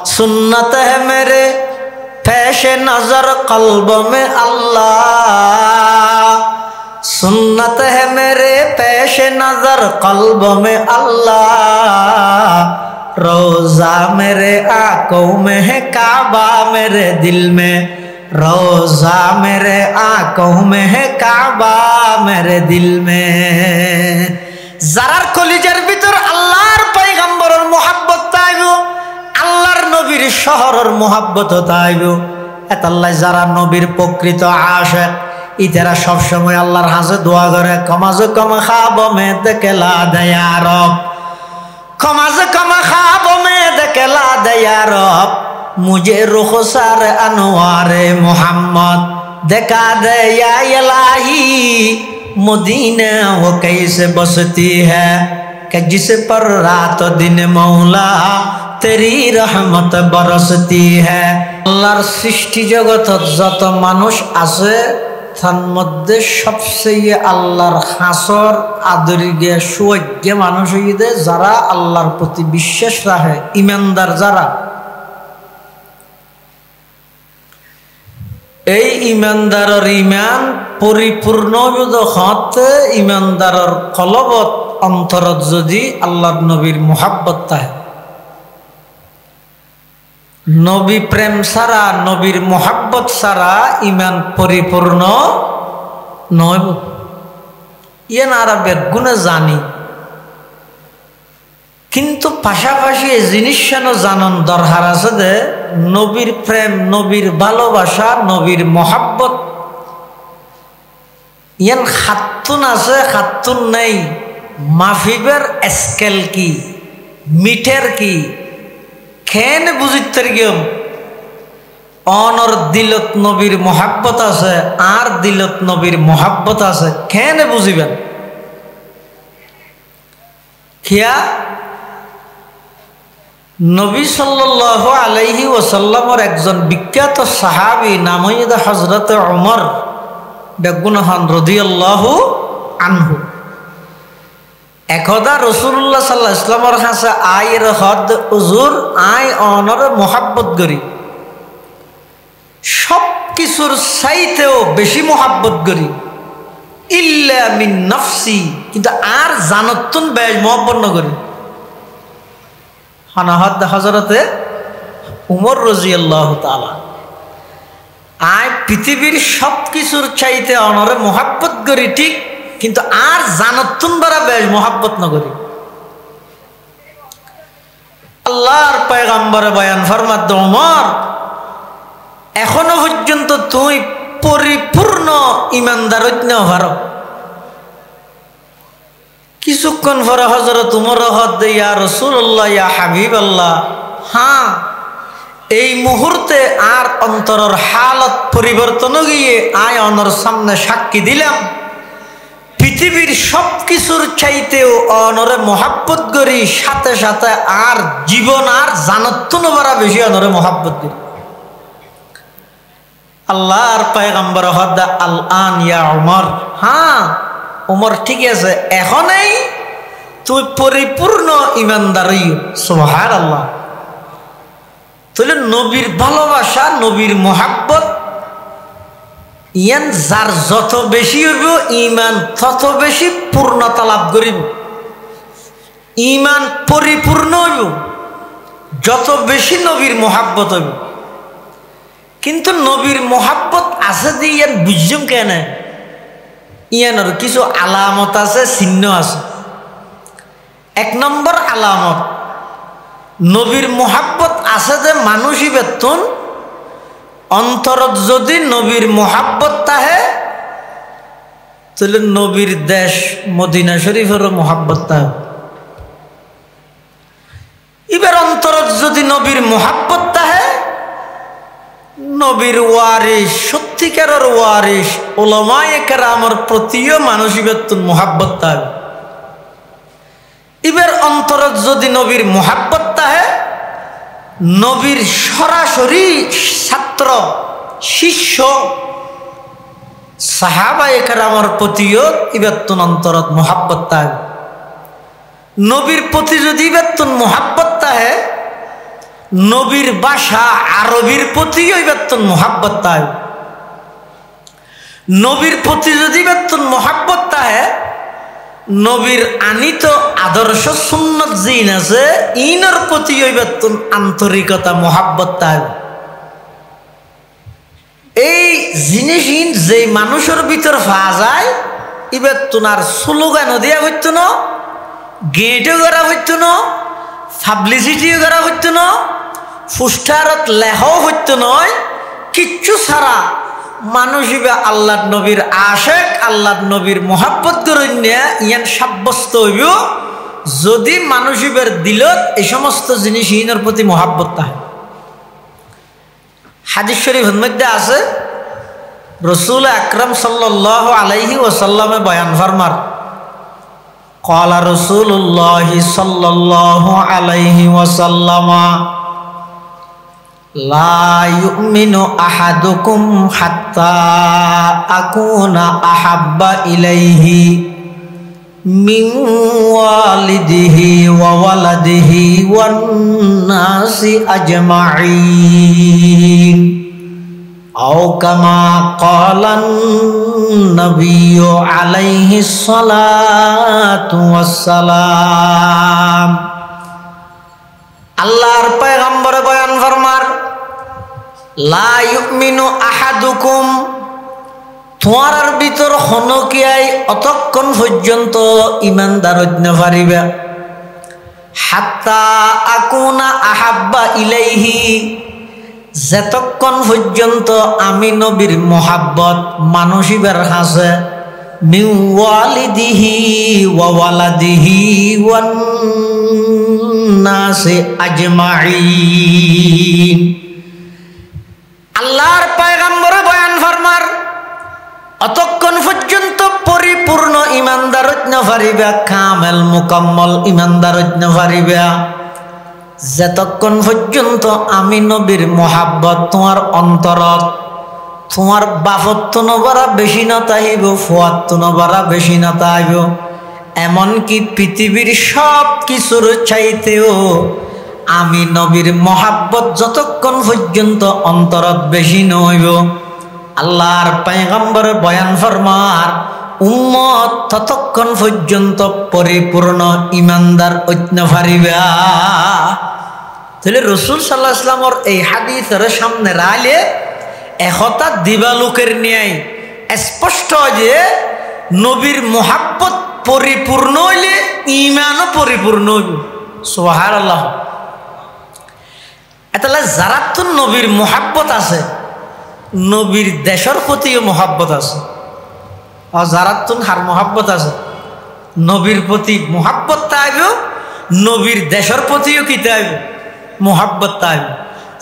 सुन्नत है मेरे पेश नजर कल्ब में अल्लाह, सुन्नत है मेरे पेश नजर कल्ब में अल्लाह, रोजा मेरे आंखों में है काबा मेरे दिल में, रोजा मेरे आंखों में है काबा मेरे दिल में। जारार कलिजार ভিতর আল্লাহর পয়গম্বরের মোহাব্বত তাইবো, আল্লাহর নবীর শহরের মোহাব্বত তাইবো। এতাল্লাহ যারা নবীর প্রকৃত আশিক ইতারা সব সময় আল্লাহর হাজে দোয়া করে, কমাজে কমা খাবো মে দেকেলা দয়া রব, কমাজে কমা খাবো মে দেকেলা দয়া রব, मुझे रुखसार अनवारे मोहम्मद देखा दे या इलाही, मदीना वो कैसे बसती है कि जिस पर रात दिन मौला तेरी रहमत बरसती है। আল্লাহর সৃষ্টি জগত যত মানুষ আছে তার মধ্যে সবচেয়ে আল্লাহর হাসর আদরিগে সুযোগ্য মানুষ হইতে যারা আল্লাহর প্রতি বিশ্বাস রাখে, ইমানদার যারা। এই ইমানদারের ইমান পরিপূর্ণ হতে ইমানদারের কলবত অন্তরত যদি আল্লাহর নবীর মোহাব্বত থাকে, নবী প্রেম ছাড়া নবীর মোহাব্বত ছাড়া ইমান পরিপূর্ণ নয়। ইয়ে না আর বেগুনে জানি, কিন্তু পাশাপাশি এই জিনিসটা জানান দরকার আছে যে নবীর প্রেম, নবীর ভালোবাসা, নবীর মোহাব্বত ইয়ান খাতুন আছে খাতুন নেই, মাফিবের স্কেল কি, মিঠের কি খেন বুঝিতে গিয়ে অনর দিলত নবীর মোহাব্বত আছে আর দিলত নবীর মোহাব্বত আছে, খেন বুঝিবেন খিয়া। নবী সাল্লাল্লাহু আলাইহি ওয়াসাল্লামের একজন বিখ্যাত সাহাবী নাম হইদা হযরত ওমর বেগুনহান রাদিয়াল্লাহু আনহু। একদা রাসূলুল্লাহ সাল্লাল্লাহু আলাইহি ওয়াসাল্লামের কাছে আয়ের হদ হুজুর আই অনর মোহাব্বত করি, সব কিছুর চাইতেও বেশি মোহাব্বত করি, ইল্লা মিন নফসি, কিন্তু আর জানতুন বেশ মোহাব্বত ন করি। হানাহাদ হযরতে উমর রাদিয়াল্লাহু তাআলা আয় পৃথিবীর সব কিছুর চাইতে অনরে মোহাব্বত করি ঠিক, কিন্তু আর জানতুন বারা বেশ মোহাব্বত ন করি। আল্লাহর পয়গম্বরে বয়ান ফরমাত, ওমর এখনো পর্যন্ত তুই পরিপূর্ণ ইমানদার হইতে না পারো। কিছুক্ষণ পরে হযরত উমর হদ ইয়া রাসূলুল্লাহ ইয়া হাবিবাল্লাহ, হ্যাঁ এই মুহূর্তে আর অন্তরের হালত পরিবর্তন গিয়ে আয় অনর সামনে সাক্ষী দিলাম পৃথিবীর সব কিছুর চাইতেও অনরে মোহাব্বত করি, সাথে সাথে আর জীবন আর জানতুন বারা বেশি অনরে মোহাব্বত করি। আল্লাহর পয়গম্বর হদ আল আন ইয়া উমর, হ্যাঁ উমর ঠিক আছে, এখনই তুই পরিপূর্ণ ইমানদার। সুবহানাল্লাহ। তাহলে নবীর ভালোবাসা, নবীর মোহাব্বত ইয়ান যার যত বেশি হইব ইমান তত বেশি পূর্ণতা লাভ করিব, ইমান পরিপূর্ণ হইব যত বেশি নবীর মোহাব্বত হইব। কিন্তু নবীর মোহাব্বত আছে যে ইয়ান বুঝুম কেন, ইয়ানোর কিছু আলামত আছে, চিহ্ন আছে। এক নম্বর আলামত, নবীর মোহাব্বত আছে যে মানুষই বেতন অন্তরত যদি নবীর মোহাব্বত তাহে তাহলে নবীর দেশ মদিনা শরীফেরও মোহাব্বত তাহে। এবার অন্তরত যদি নবীর মোহাব্বত তাহে, নবীর ওয়ারিস, সত্যিকারের ওয়ারিস উলামায়ে কেরামের প্রতিও মানুষই বেতন মোহাব্বত তাহে। এবার অন্তরত যদি নবীর মোহাব্বত তাহে, নবীর সরাসরি ছাত্র শিষ্য সাহাবায়ে কেরামের প্রতিও ইবাতুন অন্তরত মোহাব্বত তাহে। নবীর প্রতি যদি ইবাতুন মোহাব্বত তাহে, নবীর ভাষা আরবির প্রতি ওই বেতন মোহাব্বত তাই নবীর প্রতি যদি বেতন মোহাব্বত তাই নবীর আনিত আদর্শ সুন্নত জিন আছে ইনর প্রতি ওই বেতন আন্তরিকতা মোহাব্বত তাই এই জিনিস যে মানুষের ভিতর পাওয়া যায় এবার তোমার স্লোগানও দেওয়া হইতো না গেটও করা হইতো না পাবলিসিটিও করা হইতো না পোস্টারত লেখাও হইতো নয় কিচ্ছু ছাড়া মানুষ ইবা আল্লাহ নবীর আশেক আল্লাহ নবীর মোহাব্বত করে ইয়ান সাব্যস্ত হইব যদি মানুষ ইবার দিলত এই সমস্ত জিনিস ইনের প্রতি মোহাব্বত থাকে হাদিস শরীফের মধ্যে আছে রসুল আকরাম সাল্লাল্লাহু আলাইহি ওয়াসাল্লামে বয়ান ফরমার ক্বালা রাসূলুল্লাহ সাল্লাল্লাহু আলাইহি ওয়াসাল্লাম লা ইউমিনু আহাদুকুম হাত্তা আকুনা আহাব্বা ইলাইহি মিন ওয়ালিদিহি ওয়া ওয়ালাদিহি ওয়ান নাসি আজমাইন আও কামা ক্বালান নবিয়্যু আলাইহিস সালাতু ওয়াসসালাম আল্লাহর পয়গম্বর বয়ান ফরমার লা ইউমিনু আহাদুকুম তোমার ভিতর হনকিয়াই অতক্ষণ পর্যন্ত ইমানদার হইতে পারিবে হাত্তা আকুনা আহাব্বা ইলাইহি যতক্ষণ পর্যন্ত আমি নবীর মোহাব্বত মানুষিবার কাছে মিন ওয়ালিদিহি ওয়া ওয়ালাদিহি ওয়ান নাসি আজমাইন আল্লাহর পয়গম্বর বয়ান ফরমার অতক্ষণ পর্যন্ত পরিপূর্ণ ইমানদার হইতে পারিবে কামেল মুকাম্মল ইমানদার হইতে পারিবে যতক্ষণ পর্যন্ত আমি নবীর মোহাব্বত তোমার অন্তরত তোমার বাপত্ব নবারা বেশি না তাইব ফুয়াত্ত নবারা বেশি না তাইব এমনকি পৃথিবীর সব কিছুর চাইতেও আমি নবীর মোহাব্বত যতক্ষণ পর্যন্ত অন্তরত বেশি নইব আল্লাহর পয়গম্বর বয়ান ফরমার উম্মত ততক্ষণ পর্যন্ত পরিপূর্ণ ইমানদার হইতে পারিবে তাহলে রাসূল সাল্লাল্লাহু আলাইহি ওয়াসাল্লামর এই হাদিসের সামনে রাইলে একতা দিবালোকের ন্যায় স্পষ্ট যে নবীর মোহাব্বত পরিপূর্ণ হইলে ঈমানও পরিপূর্ণ হইব সুবহানাল্লাহ এতলা যারা তো নবীর মোহাব্বত আছে নবীর দেশের প্রতিও মোহাব্বত আছে আর যারা তো হার মোহাব্বত আছে নবীর প্রতি মোহাব্বত তাইব নবীর দেশের প্রতিও কি তাইব মোহাব্বত তাইব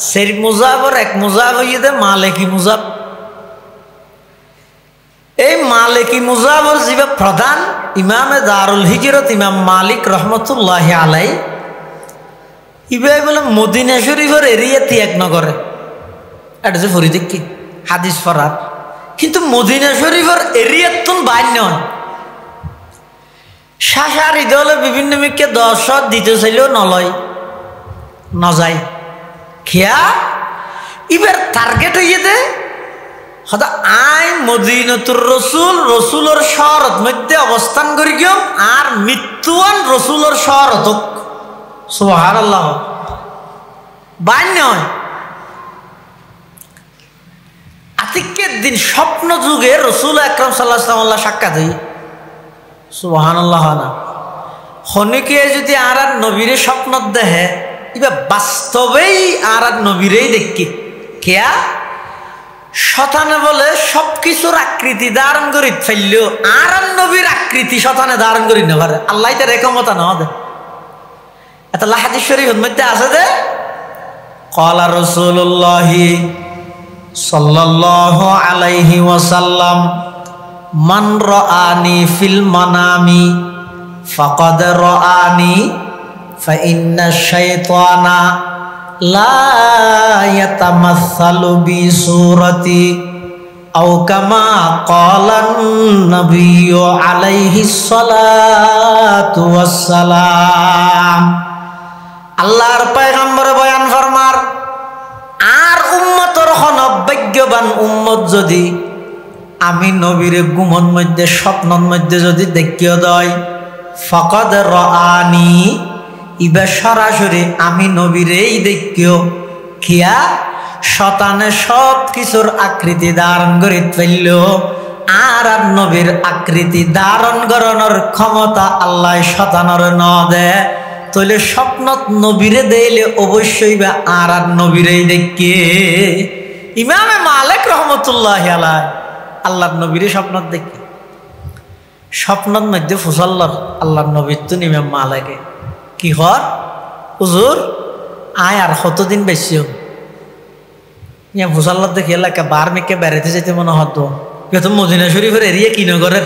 সেই মুজাবর এক মুজাব হইয়ে দে মালিকি মুজাব এই মালিকি মুজাবর যিবা প্রধান ইমামে দারুল হিজরত ইমাম মালিক রহমতুল্লাহ আলাই ইবাই বলে মদিনা শরীফের এরিয়া ত্যাগ নগরে এটা যে ফরি দেখি হাদিস ফরার কিন্তু মদিনা শরীফের এরিয়ার তুন বাইর নয় শাসার ইদলে বিভিন্ন মিকে 10 দিতে চাইলেও নলয় নজাই খেয়া এবার টার্গেট হইয়ে দে হয়তো আই মদিনাতুর রসুল রসুলের শহরত মধ্যে অবস্থান করি গিয়ে আর মৃত্যুয়ান রসুলের শহরত সুবহানাল্লাহ বাইর নয় আতিকের দিন স্বপ্ন যুগে রসুল আকরাম সাল্লাল্লাহু আলাইহি ওয়াসাল্লাম সাক্ষাৎ হই সুবহানাল্লাহ না হনিকে যদি আর নবীরে স্বপ্ন দেখে এবার বাস্তবেই আর নবীরেই দেখি কেয়া শতানে বলে সবকিছুর আকৃতি ধারণ করি ফেললেও আর নবীর আকৃতি শতানে ধারণ করি না পারে আল্লাহ তার একমতা না দে এত হাদিস শরীফের মধ্যে আছে যে ক্বালা রাসূলুল্লাহ সাল্লাল্লাহু আলাইহি ওয়াসাল্লাম মান রাআনি ফিল মানামি ফাকাদ রাআনি ফাইন্না শাইতানা লা ইয়াতামাসসালু বিসূরাতি আও কামা ক্বালান নবিয়্যু আলাইহিস সালাতু ওয়াসসালাম আল্লাহর পয়গম্বরে বয়ান ফরমার আর উম্মতর ভাগ্যবান উম্মত যদি আমি নবীরে ঘুমন মধ্যে স্বপ্নর মধ্যে যদি দেখিও দেয় ফাকাদ রাআনি ইবা সরাসরি আমি নবীরেই দেখিও কিয়া শতানে সব কিছুর আকৃতি ধারণ করে ফেলল আর নবীর আকৃতি ধারণ করানোর ক্ষমতা আল্লাহ শতানোর ন দে তাহলে স্বপ্নত নবীরে দিলে অবশ্যই বা আর নবীরেই দেখে ইমামে মালিক রহমতুল্লাহ আলাইহি আল্লাহর নবীরে স্বপ্নত দেখে স্বপ্নত মধ্যে ফুসাল্লার আল্লাহর নবীর তো ইমাম মালিকে কি হর হুজুর আয় আর কতদিন বেশি হোক ইয়া ফুসাল্লার দেখে এলাকা বার মেকে বেড়াতে যেতে মনে হতো তো মদিনা শরীফের এরিয়া কি নগরের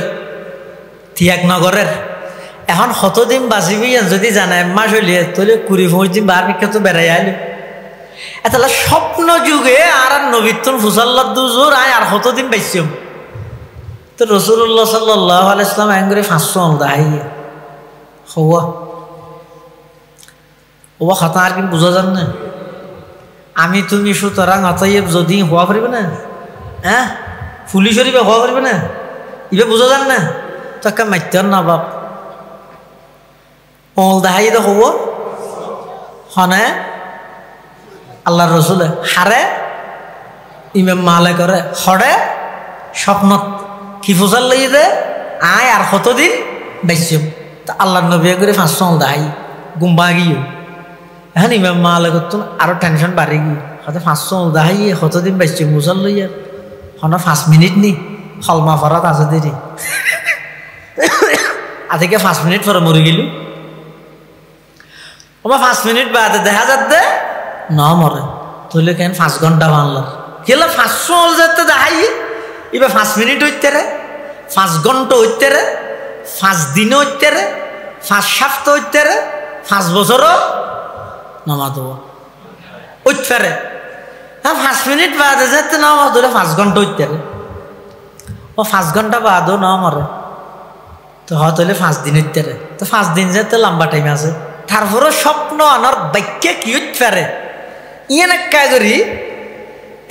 তিয়াক নগরের এখন কতদিন বাঁচিবি যদি জানায় মাস হইলে তাহলে 20-25 দিন বার মেকে তো বেড়াই আইলে তাহলে স্বপ্ন যুগে আর নবীতুল ফুসাল্লার দুজোর আয় আর কতদিন বেশি হোক তো রাসূলুল্লাহ সাল্লাল্লাহু আলাইহি ওয়াসাল্লাম আঙ্গুরে 500 দাহাই হওয়া ও কথা আর কি বুঝা যান না আমি তুমি সুতরাং অতএব যদি হওয়া পারবে না হ্যাঁ পুলিশের ইবে হওয়া পারবে না ইবে বুঝা যান না তো একটা মাইতার না বাপ অল দাহাই তো হব হনে আল্লাহর রসুলে হারে ইমাম মালিক করে হরে স্বপ্নত কি ফুসাল লইয়ে দে আয় আর কতদিন বেশি তা আল্লাহর নবী করে 500 দাহাই গুম্বা গিয়ে এখন ইমাম মালিক তো আরো টেনশন বাড়ি গিয়ে হয়তো 500 দাহাই কতদিন বেশি মুসাল লইয়া হন 5 মিনিট নি হলমা ফরাত আছে দেরি আজকে 5 মিনিট পরে মরে গেল ওমা 5 মিনিট বাদে দেখা যাচ্ছে না মরে তুইলে কেন 5 ঘন্টা বানলার কেলা 500 যেতে দেখাই এবার 5 মিনিট হইতে রে 5 ঘন্টা হইতে রে 5 দিন হইতে রে 5 সপ্তাহ হইতে রে 5 বছরও নামা দেবো হইতে রে হ্যাঁ 5 মিনিট বাদে যেতে নামা ধরে 5 ঘন্টা হইতে রে ও 5 ঘন্টা বাদও না মরে তো হয়তো 5 দিন হইতে রে তো 5 দিন যেতে লম্বা টাইম আছে তারপরে স্বপ্ন আনার বাক্যে কি হইতে পারে ইয়ে না করি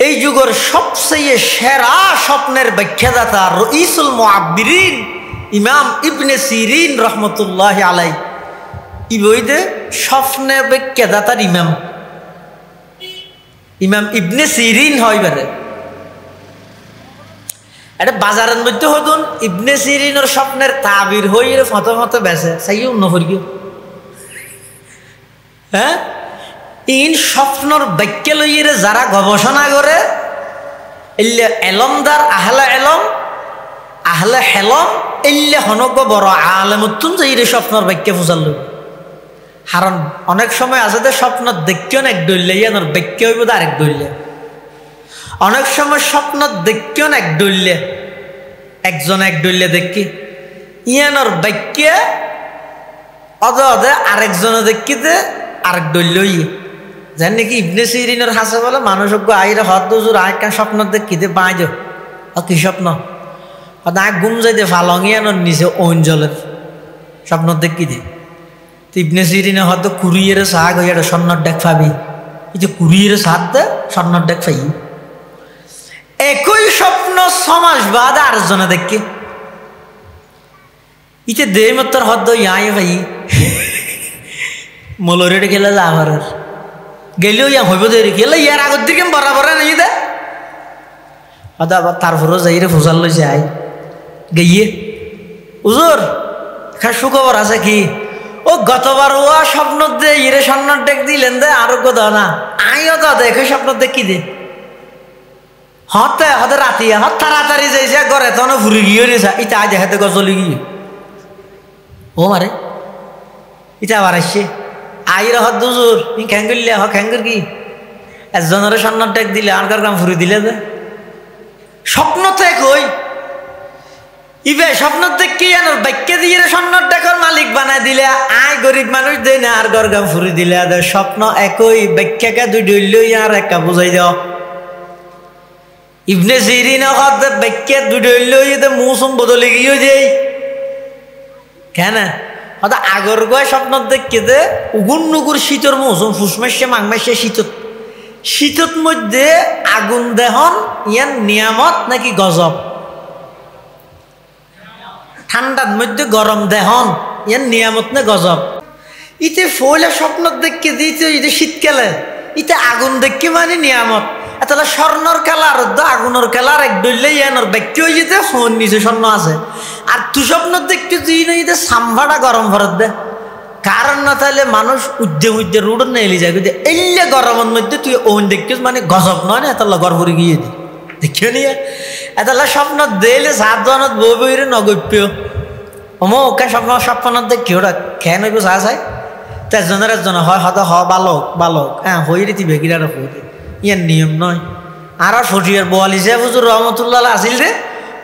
এই যুগের সবচেয়ে সেরা স্বপ্নের ব্যাখ্যাদাতা রইসুল মুআব্বিরিন ইমাম ইবনে সিরিন রহমতুল্লাহ আলাই ই বইতে স্বপ্নে ব্যাখ্যাদাতার ইমাম ইমাম ইবনে সিরিন হয় বারে এটা বাজারের মধ্যে হতুন ইবনে সিরিনের স্বপ্নের তাবির হইয়ে ফটো ফটো বেছে চাইও নহরিও হ্যাঁ ইন স্বপ্নর বাক্য লইয়ে যারা গবেষণা করে এলে এলমদার আহলে হেলম এলে হনক বড় আলেমতুন যাই স্বপ্নর বাক্য ফুসাল লই কারণ অনেক সময় আছে যে স্বপ্ন দেখিও এক দৈল্য ইয়ানোর বাক্য হইব আরেক দৈল্য অনেক সময় স্বপ্ন দেখিও এক দৈল্য একজন এক দৈল্য দেখি ইয়ানোর বাক্য অদে আরেকজনে দেখিতে আরেক দৈল্য ইয়ে জান নাকি ইবনে সিরিনের হাসে বলে মানুষজ্ঞ আইরে হদ হুজুর আরেকটা স্বপ্ন দেখিতে বাঁজ কি স্বপ্ন আগ গুম যাইতে ফালঙিয়ানোর নিচে অঞ্জলের স্বপ্ন দেখিতে ইবনে সিরিনে হয়তো কুড়িয়ে শাক হইয়া স্বর্ণর ডেক পাবি এই যে কুড়িয়ে শাক দে স্বর্ণর ডেক পাই একই স্বপ্ন 6 মাস বাদে আরেকজনে দেখি ইতে দে মতর হদ ইয়াই ভাই মলরেটে খেলে যাবার গেলেও ইয়া হইব দেরি গেলে ইয়ার আগর দিকে বরাবর নাই দে হয়তো আবার তারপরেও যাই রে ফুসাল লইছে আই গিয়ে হুজুর সুখবর আছে কি ও গতবার ও স্বপ্ন দে ইরে স্বর্ণর ডেক দিলেন দে আরোগ্য দাও না আইও তো দেখে স্বপ্ন দেখি দে হতে হতে রাতি হত তাড়াতাড়ি যাইছে ঘরে তখন ঘুরে গিয়ে নিছা ইটা আজ দেখাতে গজলি গিয়ে ও মারে ইটা আবার আসছে আইরে হত দুজুর খ্যাঙ্গুরলে হ খ্যাঙ্গুর কি একজনের স্বর্ণর ডেক দিলে আর কার কাম ফুরি দিলে দে স্বপ্ন তো একই ইবে স্বপ্ন দেখি আনার বাক্য দিয়ে স্বর্ণর ডেকর মালিক বানাই দিলে আয় গরিব মানুষ দেয় না আর গর গাম ফুরি দিলে স্বপ্ন একই বাক্যকে দুই ডইল আর একা বুঝাই দাও ইবনে সিরিন বাক্য দুই ডইল মৌসুম বদলে গিয়ে যাই কেন হয়তো আগর গয় স্বপ্ন দেখে দে উগুন নুগুর শীতর মৌসুম ফুসমাসে মাংমাসে শীতত মধ্যে আগুন দেহন ইয়ান নিয়ামত নাকি গজব? ঠান্ডার মধ্যে গরম দেহন ইয়ান নিয়ামত না গজব? ইতে ফইলা স্বপ্ন দেখে দিতে ইতে শীতকালে ইতে আগুন দেখে মানে নিয়ামত। তাহলে স্বর্ণর কালার আগুনের কালার এক ডইলে ইয়ানোর ব্যক্তি হয়ে যেতে ফোন নিচে স্বর্ণ আছে। আর তু স্বপ্ন দেখতে তুই না ইতে সাম্ভাটা গরম ভরত দে। কারণ না তাহলে মানুষ উদ্যে রুড না এলি যায় এলে গরমের মধ্যে তুই ওন দেখছিস মানে গজব নয় না এতলা গড় ভরে গিয়ে দি দেখিও নিয়ে এতলা স্বপ্ন দিলে সাত জনত বউ বইরে নগপ্য অমো ওকে স্বপ্ন দেখি ওরা খেয়ে নইব চা চাই তেজনের একজন হয় হয়তো বালক হ্যাঁ হই রে তুই বেগিরা হই রে ইয়ার নিয়ম নয়। আর ফটিয়ার বোয়ালি সাহেব হুজুর রহমতুল্লাহ আসিল রে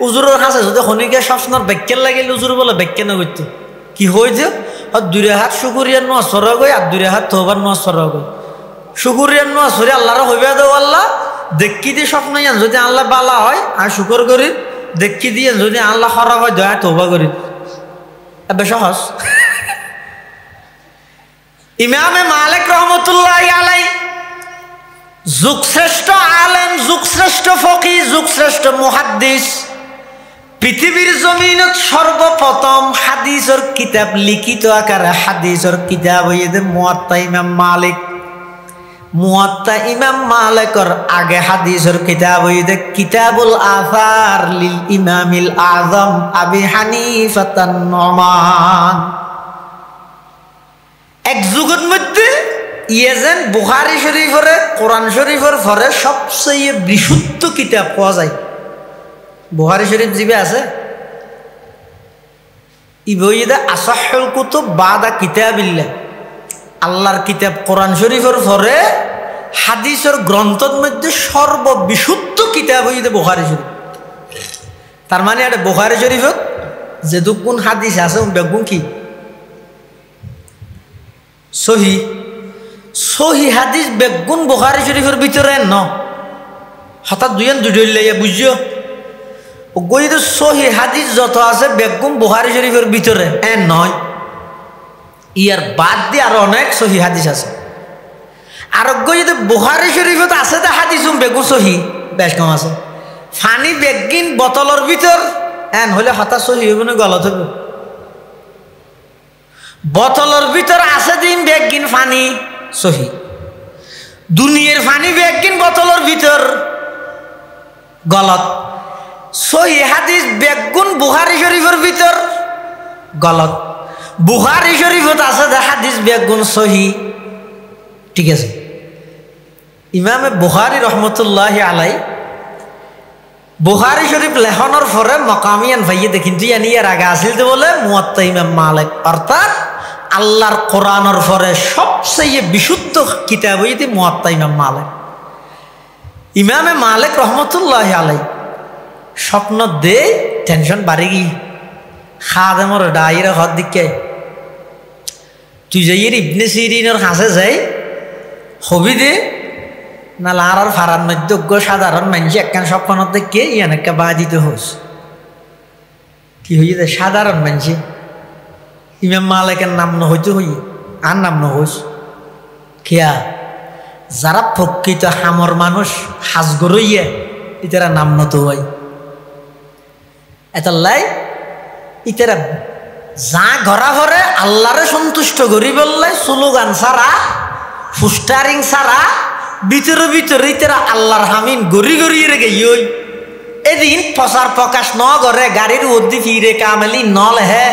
উজুরের হাসে যদি শনিকে স্বপ্নের ব্যাখ্যার লাগিল উজুর বলে ব্যাখ্যা না করতে কি হয়েছে দুরে হাত শুকুরিয়ার নোয়া সরা গই আর দুরে হাত তোবার নোয়া সরা গই শুকুরিয়ার নোয়া সরে আল্লাহর হইবে দেও আল্লাহ দেখি দিয়ে স্বপ্ন ইয়ান যদি আল্লাহ বালা হয় আর শুকর করি দেখি দিয়ে যদি আল্লাহ খারাপ হয় দয়া তোবা করি এবার সহজ। ইমামে মালিক রহমতুল্লাহ আলাই যুগশ্রেষ্ঠ আলেম যুগশ্রেষ্ঠ ফকি যুগশ্রেষ্ঠ মুহাদ্দিস পৃথিবীর জমিনত সর্বপ্রথম হাদিসের কিতাব লিখিত আকারে হাদিসের কিতাব হইতে মুয়াত্তা ইমাম মালিক। মুয়াত্তা ইমাম মালিকের আগে হাদিসের কিতাব হইতে কিতাবুল আসার লিল ইমামিল আযম আবি হানিফাতান নুমান। এক যুগের মধ্যে ইয়েজেন বুখারী শরীফের কোরআন শরীফের পরে সবচেয়ে বিশুদ্ধ কিতাব পাওয়া যায়। বুখারী শরীফ জিবে আছে ইবইদা আসাহুল কুতুব বাদা কিতাবিল্লাহ আল্লাহর কিতাব কোরআন শরীফের পরে হাদিসের গ্রন্থের মধ্যে সর্ববিশুদ্ধ কিতাব হইতে বুখারী শরীফ। তার মানে এটা বুখারী শরীফত যে দুগুণ হাদিস আছে বেগুন কি সহি সহি হাদিস বেগুন বুখারী শরীফের ভিতরে ন হঠাৎ দুই লাইয়া বুঝিও গইতে সহি হাদিস যত আছে বেগুন বুখারী শরীফের ভিতরে নয় ইয়ার বাদ দিয়ে আরো অনেক সহি হাদিস আছে। আর যদি বুখারী শরীফত আছে তা হাদিস বেগুন সহি বেশ কম আছে ফানি বেগিন বোতলের ভিতর হলে হঠাৎ সহি হইব না গলত হইব। বোতলের ভিতর আছে দিন বেগিন ফানি সহি দুনিয়ার ফানি বেগিন বোতলের ভিতর গলত সহি হাদিস বেগুন বুখারী শরীফের ভিতর গলত। বুখারী শরীফত আছে যে হাদিস বেগুন সহি ঠিক আছে। ইমামে বুখারী রহমতুল্লাহ আলাই বুখারী শরীফ লেখনের পরে মকামিয়ান ভাইয়ে দেখিন তুই ইয়ার আগে আসিল তো বলে মুয়াত্তা ইমাম মালিক অর্থাৎ আল্লাহর কোরআনের পরে সবচেয়ে বিশুদ্ধ কিতাব হইতে মুয়াত্তা ইমাম মালিক। ইমামে মালিক রহমতুল্লাহ আলাই স্বপ্ন দে টেনশন বাড়ি গি খাদেমর ডাইরে হদ দিকে তুই যাই ইবনে সিরিনের কাছে যাই হবি দে না লার ফারার মধ্যে সাধারণ মানুষ একখান স্বপ্ন দেখে ইয়ান একটা বাজিত হোস কি হয়ে যায় সাধারণ মানুষ ইমাম মালিকের নাম ন হইতে হই আর নাম ন হোস খেয়া যারা প্রকৃত হামর মানুষ হাজগর হইয়া ইতারা নাম নত হয় এতাল্লাই ইতারা যা ঘরা ঘরে আল্লাহরে সন্তুষ্ট করি বললে স্লোগান ছাড়া ফুস্টারিং ছাড়া ভিতরে ভিতরে ইতারা আল্লাহর হামিন গড়ি গড়িয়ে রেখে ইই এদিন প্রচার প্রকাশ ন করে গাড়ির উদ্দি ফিরে কামেলি নলে হে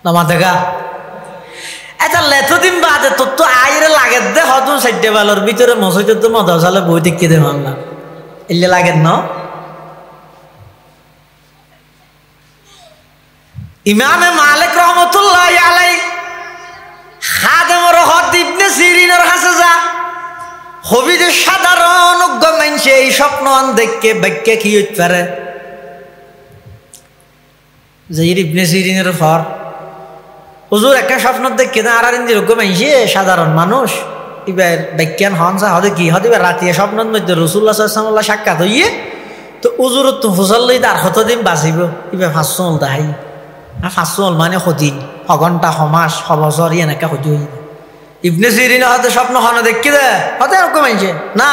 নমা দেখা এটা লেতদিন বাদে তোর তো আইরে লাগে দে হয়তো সাইডে বেলার ভিতরে মসজিদ তো মদাসালে বই দেখতে দে মানলাম এলে লাগে ন। ইমামে মালিক রহমতুল্লাহ আলাই খাদেমর হদ ইবনে সিরিনের কাছে যা হবি যে সাধারণ মানুষে এই স্বপ্ন দেখে ব্যাখ্যা কি হইতে পারে যে ইবনে সিরিনের ফর হুজুর একটা স্বপ্ন দেখে না আর যোগ্য মানুষে সাধারণ মানুষ এবার ব্যাখ্যান হনসা হদে কি হতে রাতিয়ে স্বপ্নের মধ্যে রসুল্লাহ সাল্লাল্লাহ সাক্ষাৎ হইয়ে তো উজুর তো হুসল লই তার হতদিন বাঁচিব এবার 500 তাহাই 500 মানে সদিন সঘণ্টা সমাজ সবছর এনেকা সদি হয়ে ইবনে সিরিন হতে স্বপ্ন খানা দেখি দে হতে এরকম মানছে না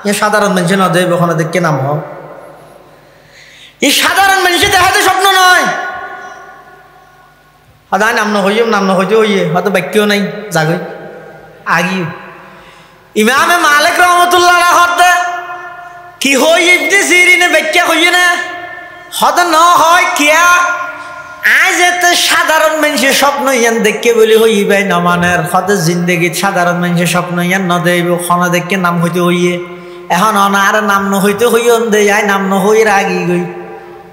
এ সাধারণ মানুষ না দেব ওখানে দেখে নাম হোক এই সাধারণ মানুষের দেখাতে স্বপ্ন নয় সদায় নাম নহইতে হইয়ে হয়তো বাক্যও নাই জাগই আগি ইমামে মালিক রহমতুল্লাহ হতে কি হই ইবনে সিরিনে ব্যাখ্যা হইয়ে না হতে ন হয় কিয়া আজ এতে সাধারণ মানুষের স্বপ্ন ইয়ান দেখে বলে হইবাই না মানের হতে জিন্দগিত সাধারণ মানুষের স্বপ্ন ইয়ান ন দেব খানা দেখে নাম হইতে হইয়ে এখন অনার নাম নহইতে হইন দে আই নাম নহইর আগি গই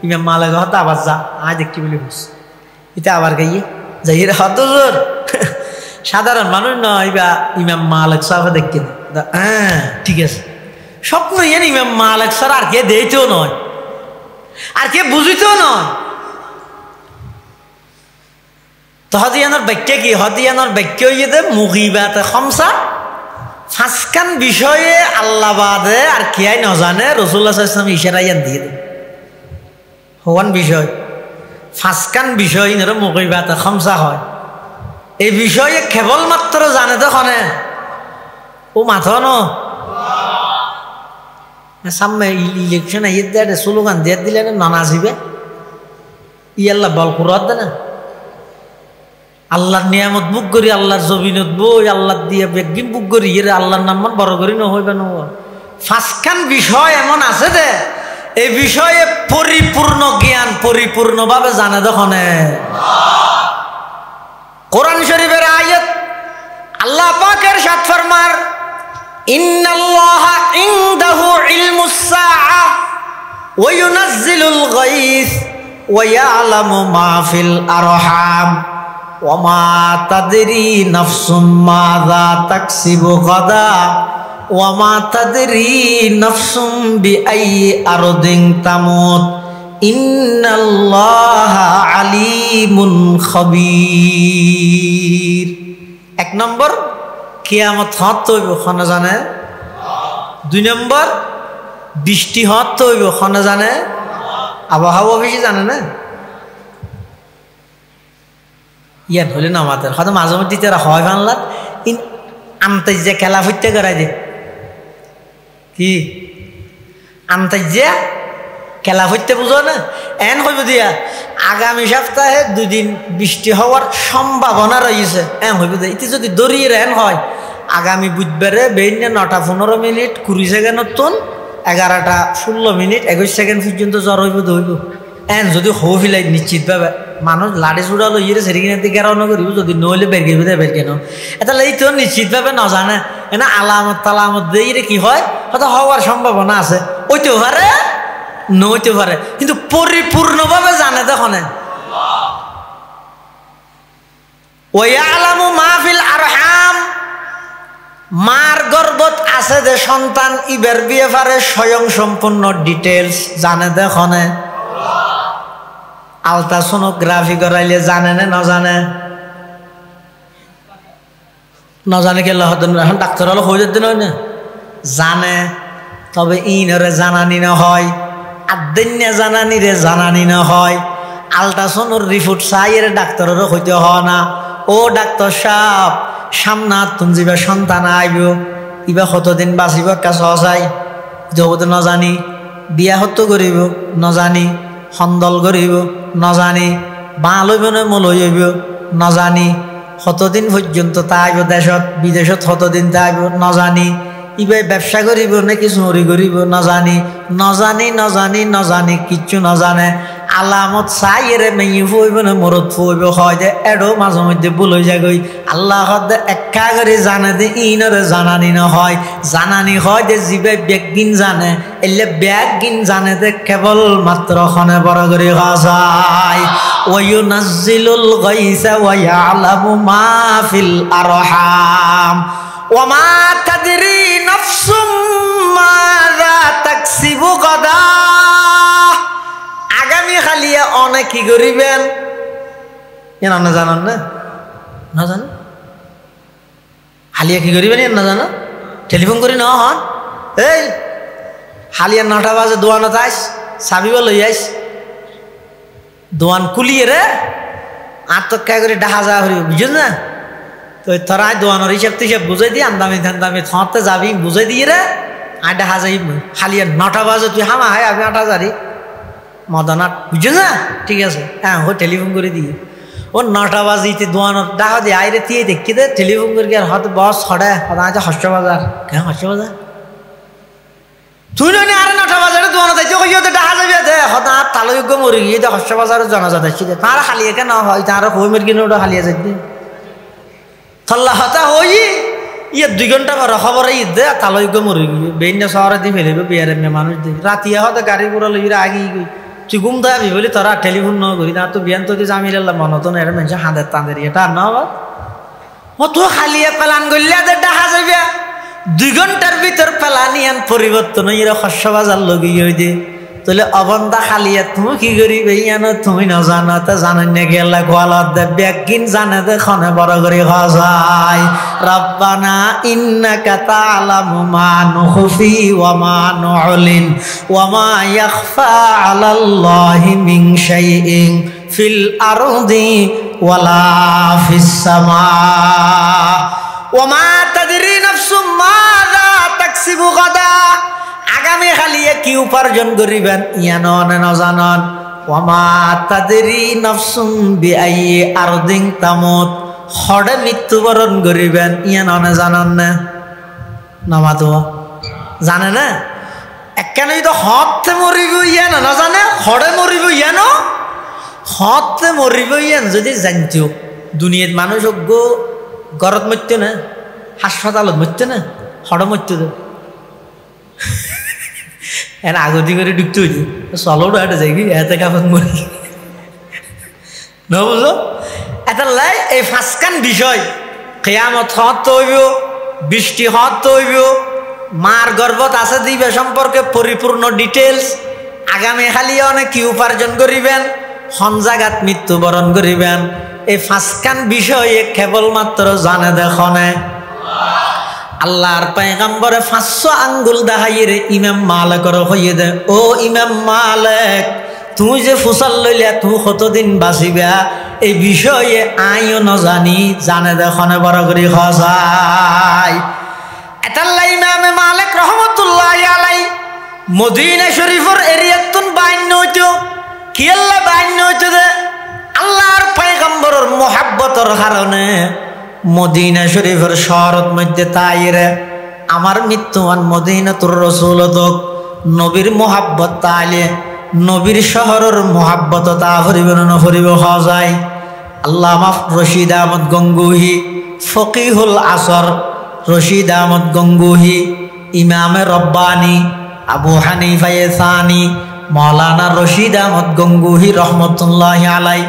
ইমাম মালিক হতে আবার যা আজ দেখি বলে বুঝছি এটা আবার গাইয়ে যাই হত জোর সাধারণ মানুষ নয় বা ইমাম মালিক সাহেব দেখতে হ্যাঁ ঠিক আছে স্বপ্ন ইয়ান ইমাম মালিক স্যার আর কে দেইতেও নয় আর কে বুঝিতেও নয় তো হদিয়ানোর ব্যাখ্যা কি হদিয়ানোর ব্যাখ্যা হইয়ে দে মুগিবাতে খমসা ফাঁসকান বিষয়ে আল্লাহ বাদে আর কেয়াই ন জানে রাসূলুল্লাহ সাল্লাল্লাহু আলাইহি ওয়াসাল্লাম ইশারা ইয়ান দিয়ে দেন হওয়ান বিষয় ফাঁসকান বিষয় ইনারা মুগিবাতে খমসা হয় এই বিষয়ে কেবলমাত্র জানে তখনে ও মাথা ন সামনে ইলেকশন আইয়ে দেয় স্লোগান দিয়ে দিলে না নাচিবে ইয়াল্লা বল কুরাত দে না আল্লাহর নিয়ামত বুক করি আল্লাহর জমিনত বই আল্লাহ দিয়ে বেগিন বুক করি এর আল্লাহর নাম বড় করি নহইবে না ফাঁসখান বিষয় এমন আছে দে এই বিষয়ে পরিপূর্ণ জ্ঞান পরিপূর্ণভাবে জানে দখনে কোরআন শরীফের আয়াত আল্লাহ পাকের সাথ ফরমার ইন্নাল্লাহা ইনদাহু ইলমুস সাআহ ওয়া ইউনাজ্জিলুল গায়স ওয়া ইয়ালামু মা ফিল আরহাম ওয়া মা তাদরি নাফসুম মাযা তাকসিবু গাদা ওয়া মা তাদরি নাফসুম বিআইয়ি আরদিন তামুত ইন্নাল্লাহা আলিমুন খাবীর এক নম্বর কিয়ামত হত হইব খনা জানে দুই নম্বর বৃষ্টি হত হইব খনা জানে আবহাওয়া বেশি জানে না ইয়ান হলে না আমাদের হয়তো মাঝে মধ্যে তারা হয় বাংলা আন্তাজ্যা খেলা ফুটতে করাই দে কি আন্তাজ্যা খেলা ফুটতে বুঝো না এন হইব দিয়া আগামী সপ্তাহে 2 দিন বৃষ্টি হওয়ার সম্ভাবনা রয়েছে এন হইব দিয়া ইতি যদি দরিয়ে এন হয় আগামী বুধবারে বেইনে 9:15 মিনিট 20 সেকেন্ড নতুন 11:16 মিনিট 21 সেকেন্ড পর্যন্ত জ্বর হইব দইব এন যদি হো ফিলাই নিশ্চিতভাবে মানুষ লাড়ি চূড়া লইয়ে সেরিকিনে দিকে রওনা করিব যদি নইলে বের গেবে বের কেন এটা এই তো নিশ্চিতভাবে না জানে এনা আলামত তালামত দিয়ে কি হয় হয়তো হওয়ার সম্ভাবনা আছে ওইতেও পারে নইতে পারে কিন্তু পরিপূর্ণভাবে জানে তখন ওয়ালামু মাহফিল আরহাম মার গর্ভত আছে যে সন্তান ইবের বিয়ে পারে স্বয়ং সম্পূর্ণ ডিটেলস জানে দেখনে আলট্রাসোনোগ্রাফি করাইলে জানে না না জানে না জানে কে এখন ডাক্তার হলো হয়ে যেতে নয় না জানে তবে ইনরে জানানি না হয় আদ্দিন্যা জানানি রে জানানি না হয় আলট্রাসোনোর রিপোর্ট চাইয়ের ডাক্তারেরও হইতে হয় না ও ডাক্তার সাহেব সামনা তুন যাবা সন্তান আইব ইবা কতদিন বাঁচিব কাজ চাই জগতে ন জানি বিয়া হত করিব ন জানি সন্দল করিব ন জানি বাঁ লইব না মল হইব ন জানি কতদিন পর্যন্ত তা আইব দেশত বিদেশত কতদিন তা আইব ন জানি ইবাই ব্যবসা করিব নাকি চুরি করিব ন জানি ন জানি ন জানি ন জানি কিচ্ছু ন জানে আলামত চাই এরে মেয়ে ফুইব না মরত ফুইব হয় যে এডো মাঝে মধ্যে ভুল হয়ে যায় আল্লাহ একা করে জানে যে ইনরে জানানি না হয় জানানি হয় যে জিবে ব্যাগিন জানে এলে ব্যাগিন জানে যে কেবল মাত্র খনে বড় করে যায় ওয়ায়ুনাজ্জিলুল গায়সা ওয়া ইয়ালামু মা ফিল আরহাম ওয়া মা তাদরি নাফসুম মাযা তাকসিবু গাদা আগামী খালিয়া অনেক কি করিবেন এন না জানান না না জানো হালিয়া কি করিবেন এন না জানো টেলিফোন করি না হন এই হালিয়া 9টা বাজে দোয়ানো আইস চাবিব লই আইস দোয়ান কুলিয়ে রে আত্মক্যা করে ডাহা যা হরি বুঝুন না তো তোরাই দোয়ানোর হিসাব টিসাব বুঝাই দিয়ে আন্দামি থতে যাবি বুঝাই দিয়ে রে আয় ডাহা যাই খালিয়া 9টা বাজে তুই হামা হয় আমি 8 হাজারই মদনাট বুঝুন না ঠিক আছে হ্যাঁ ও টেলিফোন করে দিয়ে ও 9টা বাজিতে দোয়ানোর ডাহা দিয়ে আইরে দিয়ে দেখি দে টেলিফোন করে আর হয়তো বস ছড়ে হয়তো হস্য বাজার কেন হস্য বাজার তুই নয় আরে 9টা বাজারে দোয়ানো যাইতে কই ওতে ডাহা যাবি দে হয়তো আর তালযোগ্য মরি গিয়ে হস্য বাজারে জানাজা দেখছি দে তারা খালিয়ে কেন হয় তারা হই মের কিনে ওটা খালিয়ে যাইতে থল্লা হতা হই ইয়ে 2 ঘন্টা পর খবর ঈদ দে তালযোগ্য মরি গিয়ে বেইনা শহরে দিয়ে ফেলেবে বিয়ারে মেয়ে মানুষ দিয়ে রাতিয়া হয়তো গাড়ি পুরা লইরা আগিয়ে গই তুই ঘুম থাকবি বলি তোরা টেলিফোন ন করি না তো বিয়ান তো জামিল মন তো না এটা মানুষ হাঁদের তাঁদের এটা না ও তো খালিয়ে পেলান গলিয়া দে ডাহা যাবে 2 ঘন্টার ভিতর পেলানিয়ান পরিবর্তন এরা শস্য বাজার লগি হই দে তাহলে অবন্ধা খালিয়া তুমি কি করিবে ইয়ানো তুমি না জানো তা জানেন না গেলা গোয়ালত দে ব্যাগিন জানে দে খনে বড় করে খায় রব্বানা ইন্নাকা তা'লামু মা নুখফি ওয়া মা নু'লিন ওয়া মা ইয়াখফা 'আলাল্লাহি মিন শাইইন ফিল আরদি ওয়ালা ফিস সামা ওয়া মা তাদরি নাফসুম মাযা তাকসিবু গাদা আগামী খালিয়ে কি উপার্জন করিবেন ইয়ানন না জানন ওয়া মা তাদরি নাফসুম বিআইয়ি আরদিন তামুত খড়ে মৃত্যুবরণ করিবেন ইয়ানন জানন না নামাতো জানে না একখানে তো হতে মরিব ইয়ান না জানে খড়ে মরিব ইয়ান হতে মরিব ইয়ান যদি জানতো দুনিয়ার মানুষ গো গরত মরতে না হাসপাতালত মরতে না খড়ে মরতে তো এর আগতি করে ঢুকতে হইনি চলো একটা যাই কি এতে কাপড় মরি না বুঝলো এটা লাই এই ফাঁসকান বিষয় কেয়ামত হত হইব বৃষ্টি হত হইব মার গর্ভত আছে দিবে সম্পর্কে পরিপূর্ণ ডিটেলস আগামী খালি অনেক কি উপার্জন করিবেন হনজাগাত মৃত্যুবরণ করিবেন এই ফাঁসকান বিষয়ে কেবলমাত্র জানে দেখনে আল্লাহর পয়গম্বরে 500 আঙ্গুল দেখাইয়ে রে ইমাম মালিকর হইয়ে দে ও ইমাম মালিক তুই যে ফুসাল লইলে তুই কতদিন বাঁচিবা এই বিষয়ে আইও ন জানি জানে দেখনে বড় করে খসাই এটাল্লা ইমামে মালিক রহমতুল্লাহি আলাই মদিনা শরীফের এরিয়াতুন বাইন হইতো কি আল্লাহ বাইন হইতো দে আল্লাহর পয়গম্বরের মুহাব্বতের কারণে মদিনা শরীফের শহরত মধ্যে তাইরে আমার মৃত্যুমান মদিনাতুর রাসূলত নবীর মুহাব্বত তাইলে নবীর শহরের মুহাব্বত তা হরিবে না হরিবে হওয়া যায় আল্লামা রশিদ আহমদ গঙ্গুহি ফকিহুল আসর রশিদ আহমদ গঙ্গুহি ইমামে রব্বানি আবু হানিফা সানি মাওলানা রশিদ আহমদ গঙ্গুহি রহমতুল্লাহি আলাই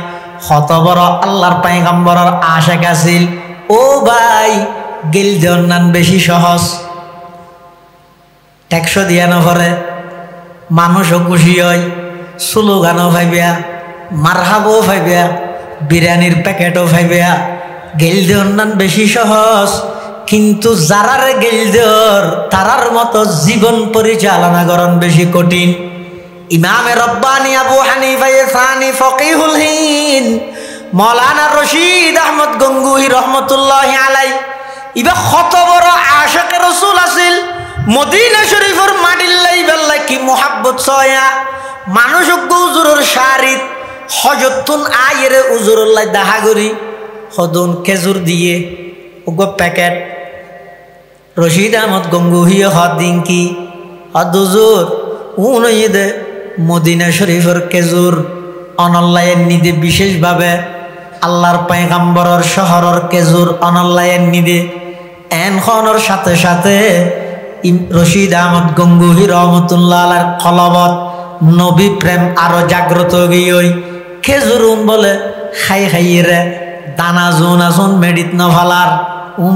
কত বড় আল্লাহর পয়গম্বরের আশিক আছিল ও ভাই গেল দেওয়ান বেশি সহজ ট্যাক্স দিয়া নভরে মানুষও খুশি হয় স্লোগানও ভাইবিয়া মারহাবও ভাইবিয়া বিরিয়ানির প্যাকেটও ভাইবিয়া গেল দেওয়ান বেশি সহজ কিন্তু যারারে গেল দেওয়ার তারার মতো জীবন পরিচালনা করন বেশি কঠিন ইমামে রব্বানি আবু হানিফা সানি ফকিহুল হিন্দ মৌলানা রশিদ আহমদ গঙ্গুহি রহমতুল্লাহি আলাই ইবা কত বড় আশিকে রাসূল আছিল মদিনা শরীফের মাটির লাইবাল্লা কি মুহাব্বত ছয়া মানুষ উজুরের শারিত হজতুন আয়ের উজুরুল্লাহ দাহা করি হদুন খেজুর দিয়ে ওগো প্যাকেট রশিদ আহমদ গঙ্গুহি হদিন কি হদুজুর উনইদে মদিনা শরীফের খেজুর অনল্লায়ের নিদে বিশেষভাবে আল্লাহর পয়গম্বরের শহরের খেজুর অনল্লায়ের নিদে এনখনের সাথে সাথে রশিদ আহমদ গঙ্গুহি রহমতুল্লাহ আলাইহির কলবত নবী প্রেম আরো জাগ্রত গিয়ে খেজুর বলে খাই খাইয়ে দানা জোন আসুন মেডিত নভালার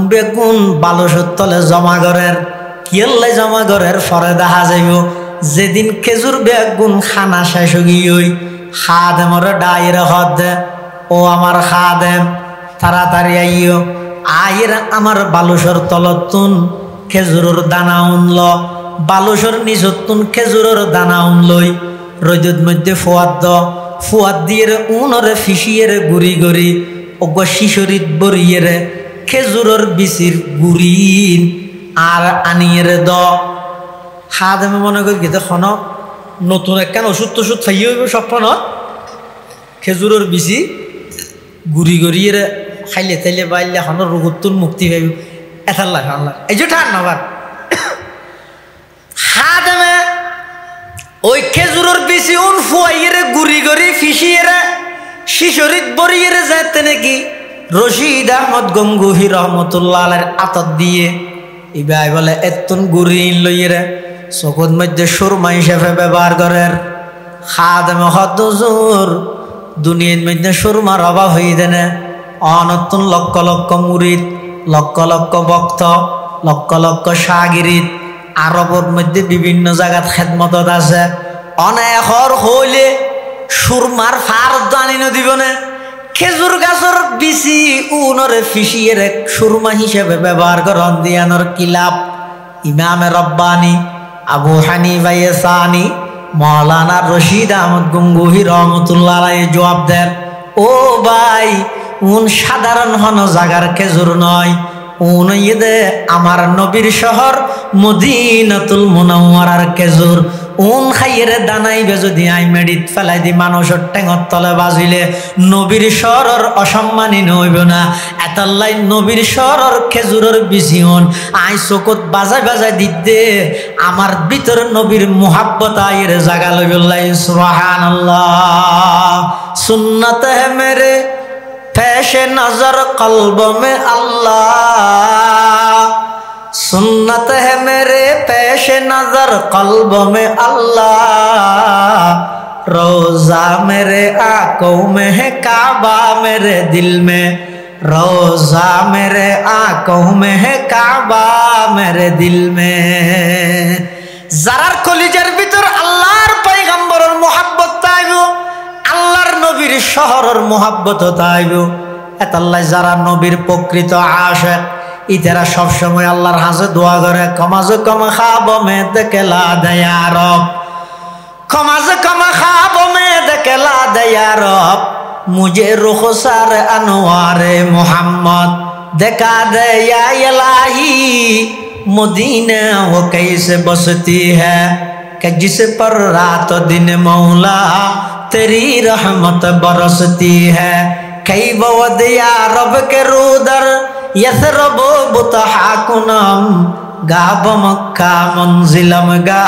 বেগুন বালুসর তলে জমা করের কিয়াল্লাই জমা করের ফরে দেখা যাইব যেদিন খেজুর বেগুন খানা শেষ গিয়ে খাদেমর ডাইরে হদ দে ও আমার খাদেম তাড়াতাড়ি আইও আইর আমার বালুসর তলতুন খেজুরের দানা উনল বালুসর নিচতুন খেজুরের দানা উনলই রোদের মধ্যে ফোয়াদ দ ফুয়াদ দিয়ে উনরে ফিসিয়ে গুড়ি গড়ি অগ শিশরিত বরিয়ে খেজুরের বিচির গুড়িন আর আনিয়ে দ হাত আমি মনে করি গেতে খন নতুন একখান ওষুধ টষুধ খাইয়ে হইব স্বপ্ন খেজুরের বিচি গুড়ি গড়িয়ে খাইলে তাইলে বাইলে এখন রোগতুর মুক্তি পাইব এথার লাগে আল্লাহ এই যে ঠান নবার হাত আমি ওই খেজুরের বিচি উন ফুয়াইয়ে গুড়ি গড়ি ফিসিয়ে শিশরিত বরিয়ে যাইতে নাকি রশিদ আহমদ গঙ্গুহি রহমতুল্লাহ আলাইহির আতত দিয়ে ইবাই বলে এতন গুড়ি লইয়ে চকুর মধ্যে সুরমা হিসেবে ব্যবহার করেন খাদেম হদজুর দুনিয়ার মধ্যে সুরমার অভাব হয়ে দেনে অনতুন লক্ষ লক্ষ মুরিদ লক্ষ লক্ষ ভক্ত লক্ষ লক্ষ শাগিরিদ আরবের মধ্যে বিভিন্ন জায়গাত খেদমতত আছে অনেকর হইলে সুরমার ফার জানি না দিব না খেজুর গাছের বিচি উনরে ফিসিয়ে সুরমা হিসেবে ব্যবহার করেন দিয়ানোর কিলাপ ইমামে রব্বানি আবু হানিফা সানি মৌলানা রশিদ আহমদ গঙ্গুহি রহমতুল্লাহ আলাইহি জবাব দেন ও ভাই উন সাধারণ হন জাগার খেজুর নয় উন ইদে আমার নবীর শহর মদিনাতুল মুনাওয়ারার খেজুর উন খাইয়ের দানাইবে যদি আই মেডিত ফেলাই দি মানুষের টেঙর তলে বাজিলে নবীর শহরের অসম্মানী নইব না এতাল্লাই নবীর শহরের খেজুরের বিচি হন আই চকুত বাজাই বাজাই দিতে আমার ভিতর নবীর মুহাব্বত আইয়ের জাগা লইবল্লাই সুবহানাল্লাহ সুন্নত হে মেরে পেশ নজর কলব মে আল্লাহ सुन्नत है मेरे पेश नजर कल्ब में अल्लाह रोजा मेरे आंखों में है काबा मेरे दिल में रोजा मेरे आंखों में है काबा मेरे दिल में जारार कलिजार भीतर अल्लाहर पैगम्बरेर मोहब्बत ताइबो अल्लाहर नबीर शहरेर मोहब्बत ताइबो एताल्লাই যারা নবীর প্রকৃত আশিক ইতারা সব সময় আল্লাহর কাছে দোয়া করে কমাজে কম খাব মে দেখলা দয়া রব কমাজে কম খাব মে দেখলা দয়া রব মুঝে রুখসার আনোয়ারে মোহাম্মদ দেখা দয়া ইলাহি मदीना वो कैसे बसती है कि जिस पर रात दिन मौला तेरी रहमत बरसती है कई बवदिया रब के रूदर यथरब बुतहाकुनम गाब मक्का मंजिलम गा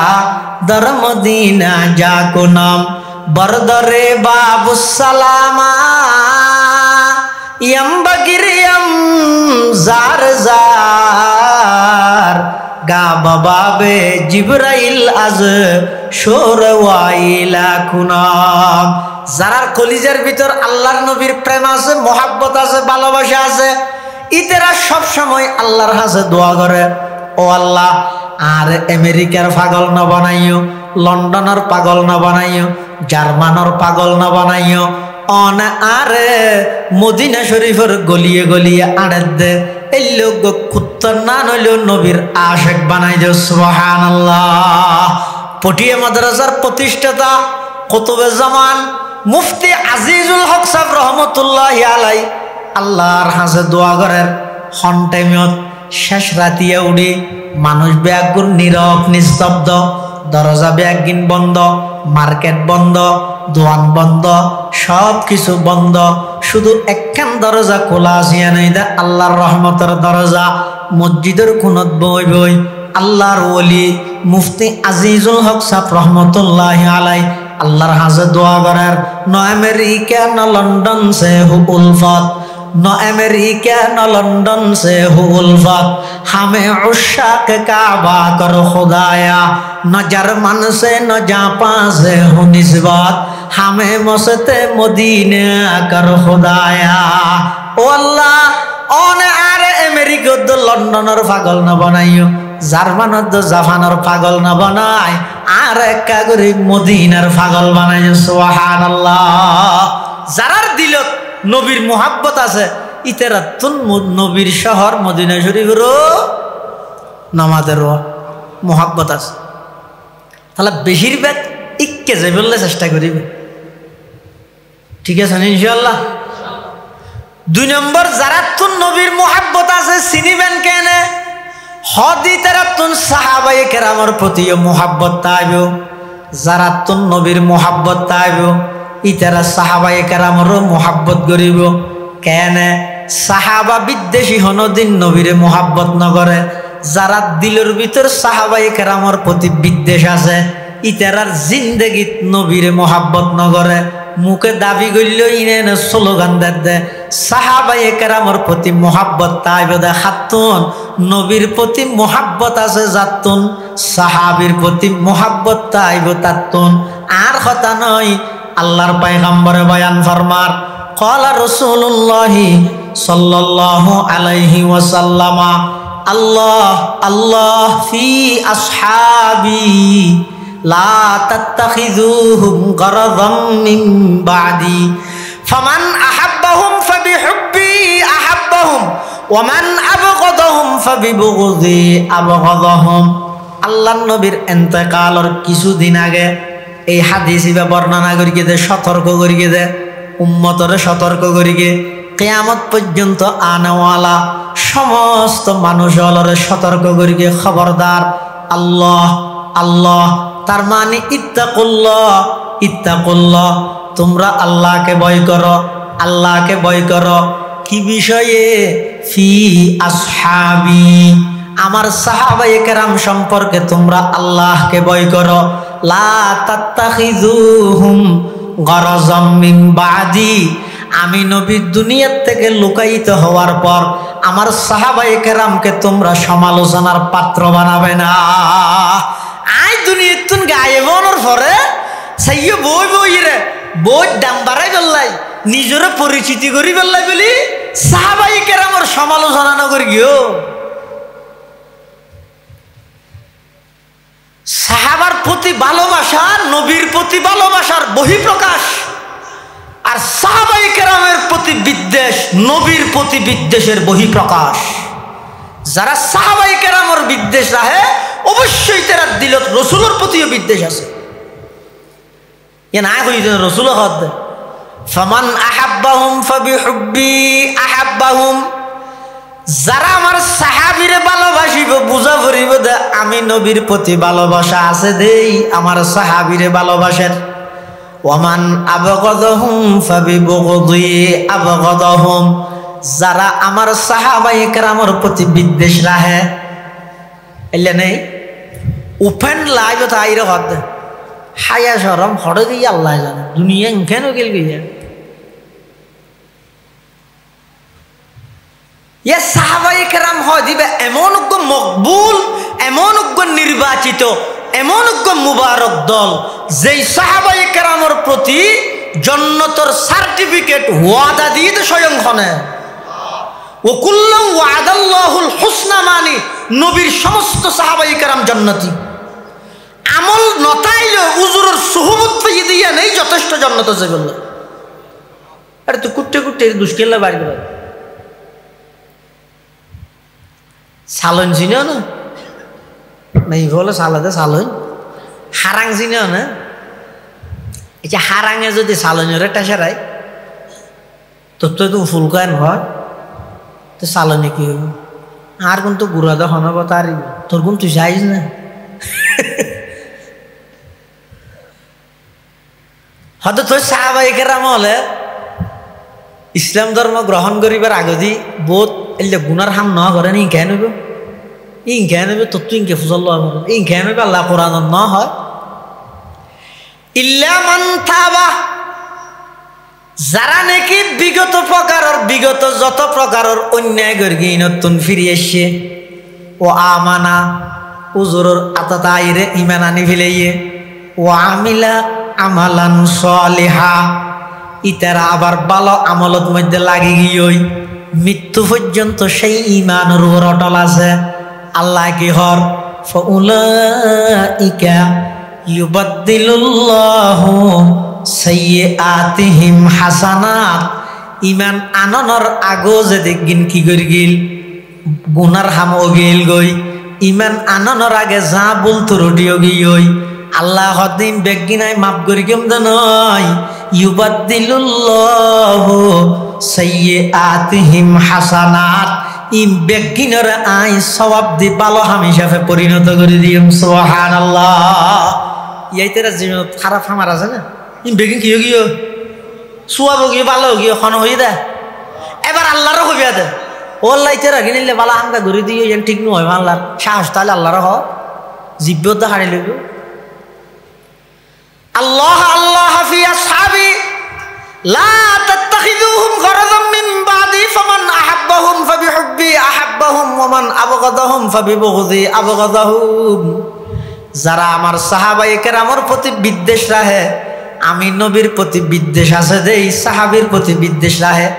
दर मदीना जाकुनम बरदरे बाबु सलामा यम बगिरियम जार जार गा बाबे जिब्राइल आज शोर वाइला कुनाम जारार कलिजार भीतर आल्लाहर नबीर प्रेम आछे मोहब्बत आछे भालोबासा आछे इतेरा सब समय आल्लाहर काছে দোয়া করে ও আল্লাহ আর আমেরিকার পাগল না বানাইও লন্ডনের পাগল না বানাইও জার্মানের পাগল না বানাইও অন আরে মদিনা শরীফের গলিয়ে গলিয়ে আড়ে দে এই লোক কুত্তার না হইলেও নবীর আশিক বানাই দে সুবহানাল্লাহ পটিয়া মাদ্রাসার প্রতিষ্ঠাতা কুতুবে জামান মুফতি আজিজুল হক সাহেব রহমতুল্লাহি আলাইহি আল্লাহর কাছে দোয়া করেন হন টাইমত শেষ রাতিয়া উড়ি মানুষ ব্যাগুর নীরব নিস্তব্ধ দরজা ব্যাগিন বন্ধ মার্কেট বন্ধ দোকান বন্ধ সব কিছু বন্ধ শুধু একখান দরজা খোলা আছে না আল্লাহর রহমতের দরজা মসজিদের কোণত বই বই আল্লাহর ওলি মুফতি আজিজুল হক সাহেব রহমতুল্লাহি আলাইহি अल्लाहर हाज़े दुआ करें न अमेरिका न लंदन से हो उल्फत न अमेरिका न लंदन से हो उल्फत हमें उशाक काबा करो खुदाया न जर्मन से न जापान से हो निस्बत हमें मस्ते मदीना करो खुदाया ओ अल्लाह ओने आरे अमेरिका तो लंदन और पागल न बनाइयो জার্মান জাপানের পাগল না বানায় আর একটা করে মদিনার পাগল বানায় সুবহানাল্লাহ যারার দিলত নবীর মোহাব্বত আছে ইতারা তুন নবীর শহর মদিনা শরীফের নামাজের মোহাব্বত আছে তাহলে বেশিরভাগ ইক্কে যাইবলে চেষ্টা করিবে ঠিক আছে ইনশাআল্লাহ। 2 নম্বর, যারা তুন নবীর মোহাব্বত আছে চিনিবেন কেনে হদি তারা তুন সাহাবায়ে কেরামের প্রতি মোহাব্বত তাইব। যারা তুন নবীর মোহাব্বত তাইব ইতারা সাহাবায়ে কেরামেরও মোহাব্বত করিব। কেনে সাহাবা বিদ্বেষী হনদিন নবীরে মোহাব্বত নগরে। যারা দিলের ভিতর সাহাবায়ে কেরামের প্রতি বিদ্বেষ আছে ইতারার জিন্দেগিত নবীরে মোহাব্বত নগরে। মুখে দাবি করলেও ইনে স্লোগান দে সাহাবায়ে কেরামের প্রতি মোহাব্বত তাইব দে খাতুন নবীর প্রতি মোহাব্বত আছে যাতুন সাহাবীর প্রতি মোহাব্বত তাইব তাতুন। আর কথা নয়, আল্লাহর পয়গম্বরে বয়ান ফরমার ক্বালা রাসূলুল্লাহি সাল্লাল্লাহু আলাইহি ওয়াসাল্লাম আল্লাহ আল্লাহ ফি আসহাবি লা তাত্তাখিযুহুম গরাযাম মিন বাদি ফামান আহাব্বাহুম ফাবিহুব্বি আহাব্বাহুম ওয়া মান আবগাদাহুম ফাবিবুগযি আবগাদাহুম। আল্লাহর নবীর ইন্তেকালের কিছুদিন আগে এই হাদিসে বর্ণনা করিয়ে দে, সতর্ক করিয়ে দে, উম্মতরে সতর্ক করিয়ে কিয়ামত পর্যন্ত আনাওয়ালা সমস্ত মানুষ হলরে সতর্ক করিয়ে খবরদার আল্লাহ আল্লাহ। তার মানে ইত্তাকুল্লাহ ইত্তাকুল্লাহ, তোমরা আল্লাহকে ভয় করো, আল্লাহকে ভয় করো। কি বিষয়ে? ফি আসহাবি, আমার সাহাবায়ে কেরাম সম্পর্কে তোমরা আল্লাহকে ভয় করো। লা তাত্তাখিযুহুম গরাযাম মিন বাদি, আমি নবীর দুনিয়ার থেকে লুকায়িত হওয়ার পর আমার সাহাবায়ে কেরামকে তোমরা সমালোচনার পাত্র বানাবে না। আই দুনিয়ার তুন গায়েবনের পরে সাইয়ে বই বই রে বই দাম বাড়াই ফেললাই, নিজের পরিচিতি করি ফেললাই বলি সাহাবায়ে কেরামের সমালোচনা নকরি গিয়েও। সাহাবার প্রতি ভালোবাসা নবীর প্রতি ভালোবাসার বহিঃপ্রকাশ, আর সাহাবায়ে কেরামের প্রতি বিদ্বেষ নবীর প্রতি বিদ্বেষের বহিঃপ্রকাশ। যারা সাহাবায়ে কেরামের বিদ্বেষ রাখে অবশ্যই তারা দিলত রসুলের প্রতিও বিদ্বেষ আছে। এ না হইতে রসুল হদ ফামান আহাব্বাহুম ফাবিহুব্বি আহাব্বাহুম, যারা আমার সাহাবীরে ভালোবাসিব বুঝা পড়িব দে আমি নবীর প্রতি ভালোবাসা আছে দেই আমার সাহাবীরে ভালোবাসেন। ওয়ামান আবগাদাহুম ফাবিবুগযি আবগাদাহুম, যারা আমার সাহাবায়ে কেরামের প্রতি বিদ্বেষ রাখে এলে নেই ওপেন লাইভ তাই রে হদ হায়া শরম হড়ে গিয়ে আল্লাহ জানে দুনিয়া কেন গেল গিয়ে। ইয়ে সাহাবায়ে কেরাম হয় দিবে এমন মকবুল, এমন নির্বাচিত, এমন মুবারক দল যেই সাহাবায়ে কেরামের প্রতি জান্নাতের সার্টিফিকেট ওয়াদা দিয়ে তো স্বয়ং হনে। ও কুল্লাম ওয়াদাল্লাহুল হুসনা, মানে নবীর সমস্ত সাহাবায়ে কেরাম জান্নাতি। আমল নতাইলে উজুরের সুহবত পাইয়ে দিয়ে নেই যথেষ্ট জান্নাত আছে বললে। আরে তো কুট্টে কুট্টে দুষ্কেল্লা বাড়ি করে সালন চিনিও না নাই বলে সালাদে সালন হারাং চিনিও না। এই যে হারাঙে যদি সালনের টেসারাই তোর তো তুমি ফুলকান হয় তো সালনে কি হইব? আর কোন তো গুড়া দা হনব তার তোর কোন তুই যাইস না। হয়তো তোর সাহাবায়ে কেরাম হলে ইসলাম ধর্ম গ্রহণ করিবার আগে দি বহুত এলে গুনার হাম ন করে নি কেন হইব ইন কেন হইব তোর তুই ইনকে ফুজল ইন কেন হইব আল্লাহ কোরআন ন হয় ইল্লা মান তাবা, যারা নাকি বিগত প্রকারের বিগত যত প্রকারের অন্যায় গর্গি নতুন ফিরে এসে ও আমানা উজুরের আতাতাইরে ইমান আনি ফেলাইয়ে ও আমিলা আমালান সালিহা, ইতারা আবার ভালো আমলত মধ্যে লাগি গিয়ে মৃত্যু পর্যন্ত সেই ইমানের উপর অটল আছে। আল্লাহ কি হর ফাউলাইকা ইউবাদদিলুল্লাহু সাইয়্যাতিহিম হাসানাত, ইমান আননৰ আগো যে দেখগিন কি করি গিল গুনার হাম গিল গই, ইমান আননৰ আগে যা বল ত্রুটিও গিয়ে আল্লাহ হদিন বেগিনাই মাফ করি কেম নয় ইউবাদদিলুল্লাহু সাইয়্যাতিহিম হাসানাত। ই বেগিনর আই সওয়াব দি ভালো হামেশাফে পরিণত করে দিম। সুবহানাল্লাহ। ইয়াইতেরা যে খারাপ আমার আছে না, ই বেগিন কিও কিও সুয়াব গিয়ে ভালো গিয়ে খন হই দে, এবার আল্লাহরও হইয়া দে। ও আল্লাহ ইতেরা গিনিলে ভালো হামদা ঘুরে দিয়ে যেন ঠিক নয় আল্লাহর সাহস, তাহলে আল্লাহর হ জিব্বত হারিয়ে লইব। আল্লাহ আল্লাহ ফি আসহাবি লা তাত্তাখিযুহুম গরাযাম মিন বাদি ফামান আহাব্বাহুম ফাবিহুব্বি আহাব্বাহুম ওয়া মান আবগাদাহুম ফাবিবুগযি আবগাদাহুম। যারা আমার সাহাবায়ে কেরামের প্রতি বিদ্বেষ রাখে, আমি নবীর প্রতি বিদ্বেষ আছে দেই, সাহাবীর প্রতি বিদ্বেষ রাখে।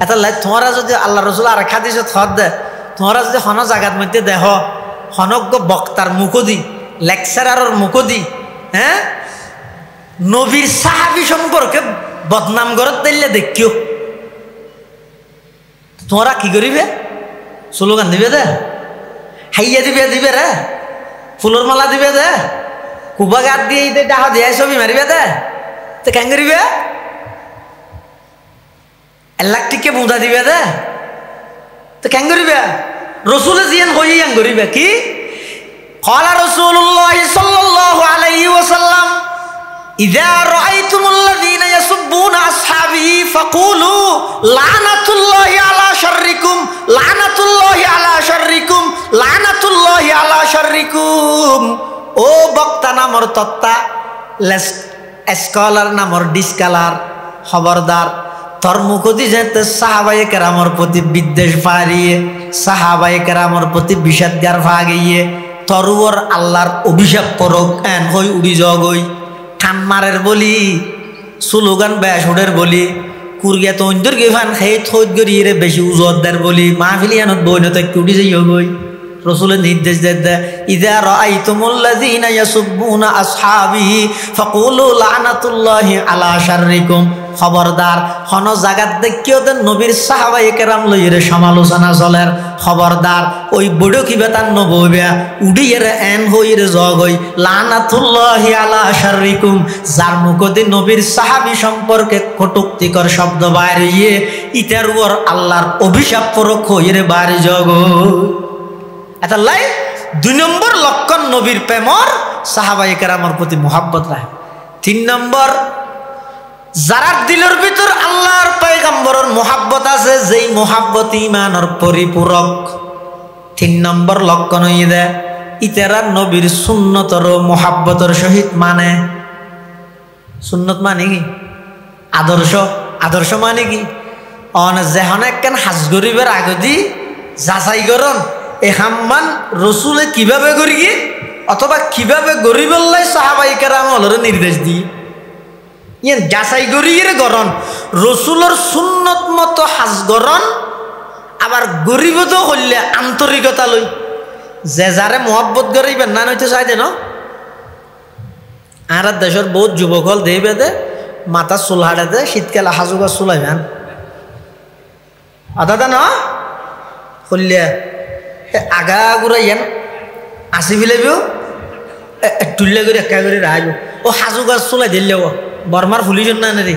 এটা লাই তোমরা যদি আল্লাহ রাসূল আর হাদিসে থদ দে, তোমরা যদি হন জায়গার মধ্যে দেহ হনজ্ঞ বক্তার মুখদি, লেকচারারের মুখদি, হ্যাঁ নবীর সাহাবী সম্পর্কে বদনাম করত দিলে দেখিও, তোমরা কি করিবে? স্লোগান দিবে দে, হাইয়া দিবে দিবে রে, ফুলের মালা দিবে দে, কুবা গাত দিয়ে ডাহা দিয়ে ছবি মারিবে দে, তো কেন করিবে? এলাকটিকে বুঁদা দিবে দে, তো কেন করিবে? রসুলে জিয়ান হই ইয়ান করিবে কি? ক্বালা রাসূলুল্লাহ সাল্লাল্লাহু আলাইহি ওয়াসাল্লাম ইযা রাআইতুমুল্লাযীনা ইয়াসুব্বুনা আসহাবি ফাকুলু লানাতুল্লাহি আলা শাররিকুম লানাতুল্লাহি আলা শাররিকুম লানাতুল্লাহি আলা শাররিকুম। ও বক্তা নামর তত্তা, স্কলার নামর ডিসকালার, খবরদার তোর মুখদি যেতে সাহাবায়ে কেরামর প্রতি বিদ্বেষ পারিয়ে, সাহাবায়ে কেরামর প্রতি বিষাদগার ভাগিয়ে তরুর আল্লাহর অভিশাপ করক এন হই উড়ি জগই। খানমারের বলি, স্লোগান ব্যাসুডের বলি, কুরগিয়া তো অন্তর গেফান সেই থৈত গড়িয়ে বেশি উজরদার বলি, মাহফিলিয়ানত বইনত উড়ি যাই গই। রসুলের নির্দেশ দে, ইযা রাআইতুমুল্লাযীনা ইয়াসুব্বুনা আসহাবি ফাকুলু লানাতুল্লাহি আলা শাররিকুম। খবরদার হন জাগাত দেখিও দেন নবীর সাহাবায়ে কেরাম লইরে সমালোচনা চলের, খবরদার ওই বড় কি বেতান নবইবা উড়িয়ে এন হইরে জগ হই লানাতুল্লাহি আলা শাররিকুম। যার মুখদি নবীর সাহাবী সম্পর্কে কটুক্তিকর শব্দ বাইরিয়ে ইটার উপর আল্লাহর অভিশাপ পরক হইরে বাড়ি জগ। এটা লাই ২ নম্বর লক্ষণ নবীর প্রেমর, সাহাবায়ে কেরামের প্রতি মোহাব্বত রাখে। ৩ নম্বর, যারা দিলের ভিতর আল্লাহর পয়গম্বরের মোহাব্বত আছে, যেই মোহাব্বত ইমানের পরিপূরক। ৩ নম্বর লক্ষণ হইয়ে দেয় ইতারা নবীর সুন্নতর মোহাব্বতর সহিত মানে। সুন্নত মানে কি? আদর্শ। আদর্শ মানে কি? যেহন একখান হাজ গরিবের আগদি যাচাই করন এহাম্মান রসুলে কিভাবে করি গিয়ে অথবা কিভাবে গরিবল্লাই সাহাবায়ে কেরামর নির্দেশ দিই ইয়ে যাচাই করিয়ে গরণ রসুলের সুন্নত মতো হাজ গরণ। আবার গরিবত হইলে আন্তরিকতা লই যে যারে মহব্বত করিবেন না নইতে চাই দে ন। আর দেশের বহুত যুবক হল দেবে দে মাথা চুল হাড়ে দে শীতকালে হাজুগা চুলাইবেন দাদা ন করলে আগা ঘুরাইয়েন আসি ফেলাইব টুল্লে করে একা করে রাখব ও হাজু গাছ চলাই দিলে ও বর্মার ফুলিজন না রে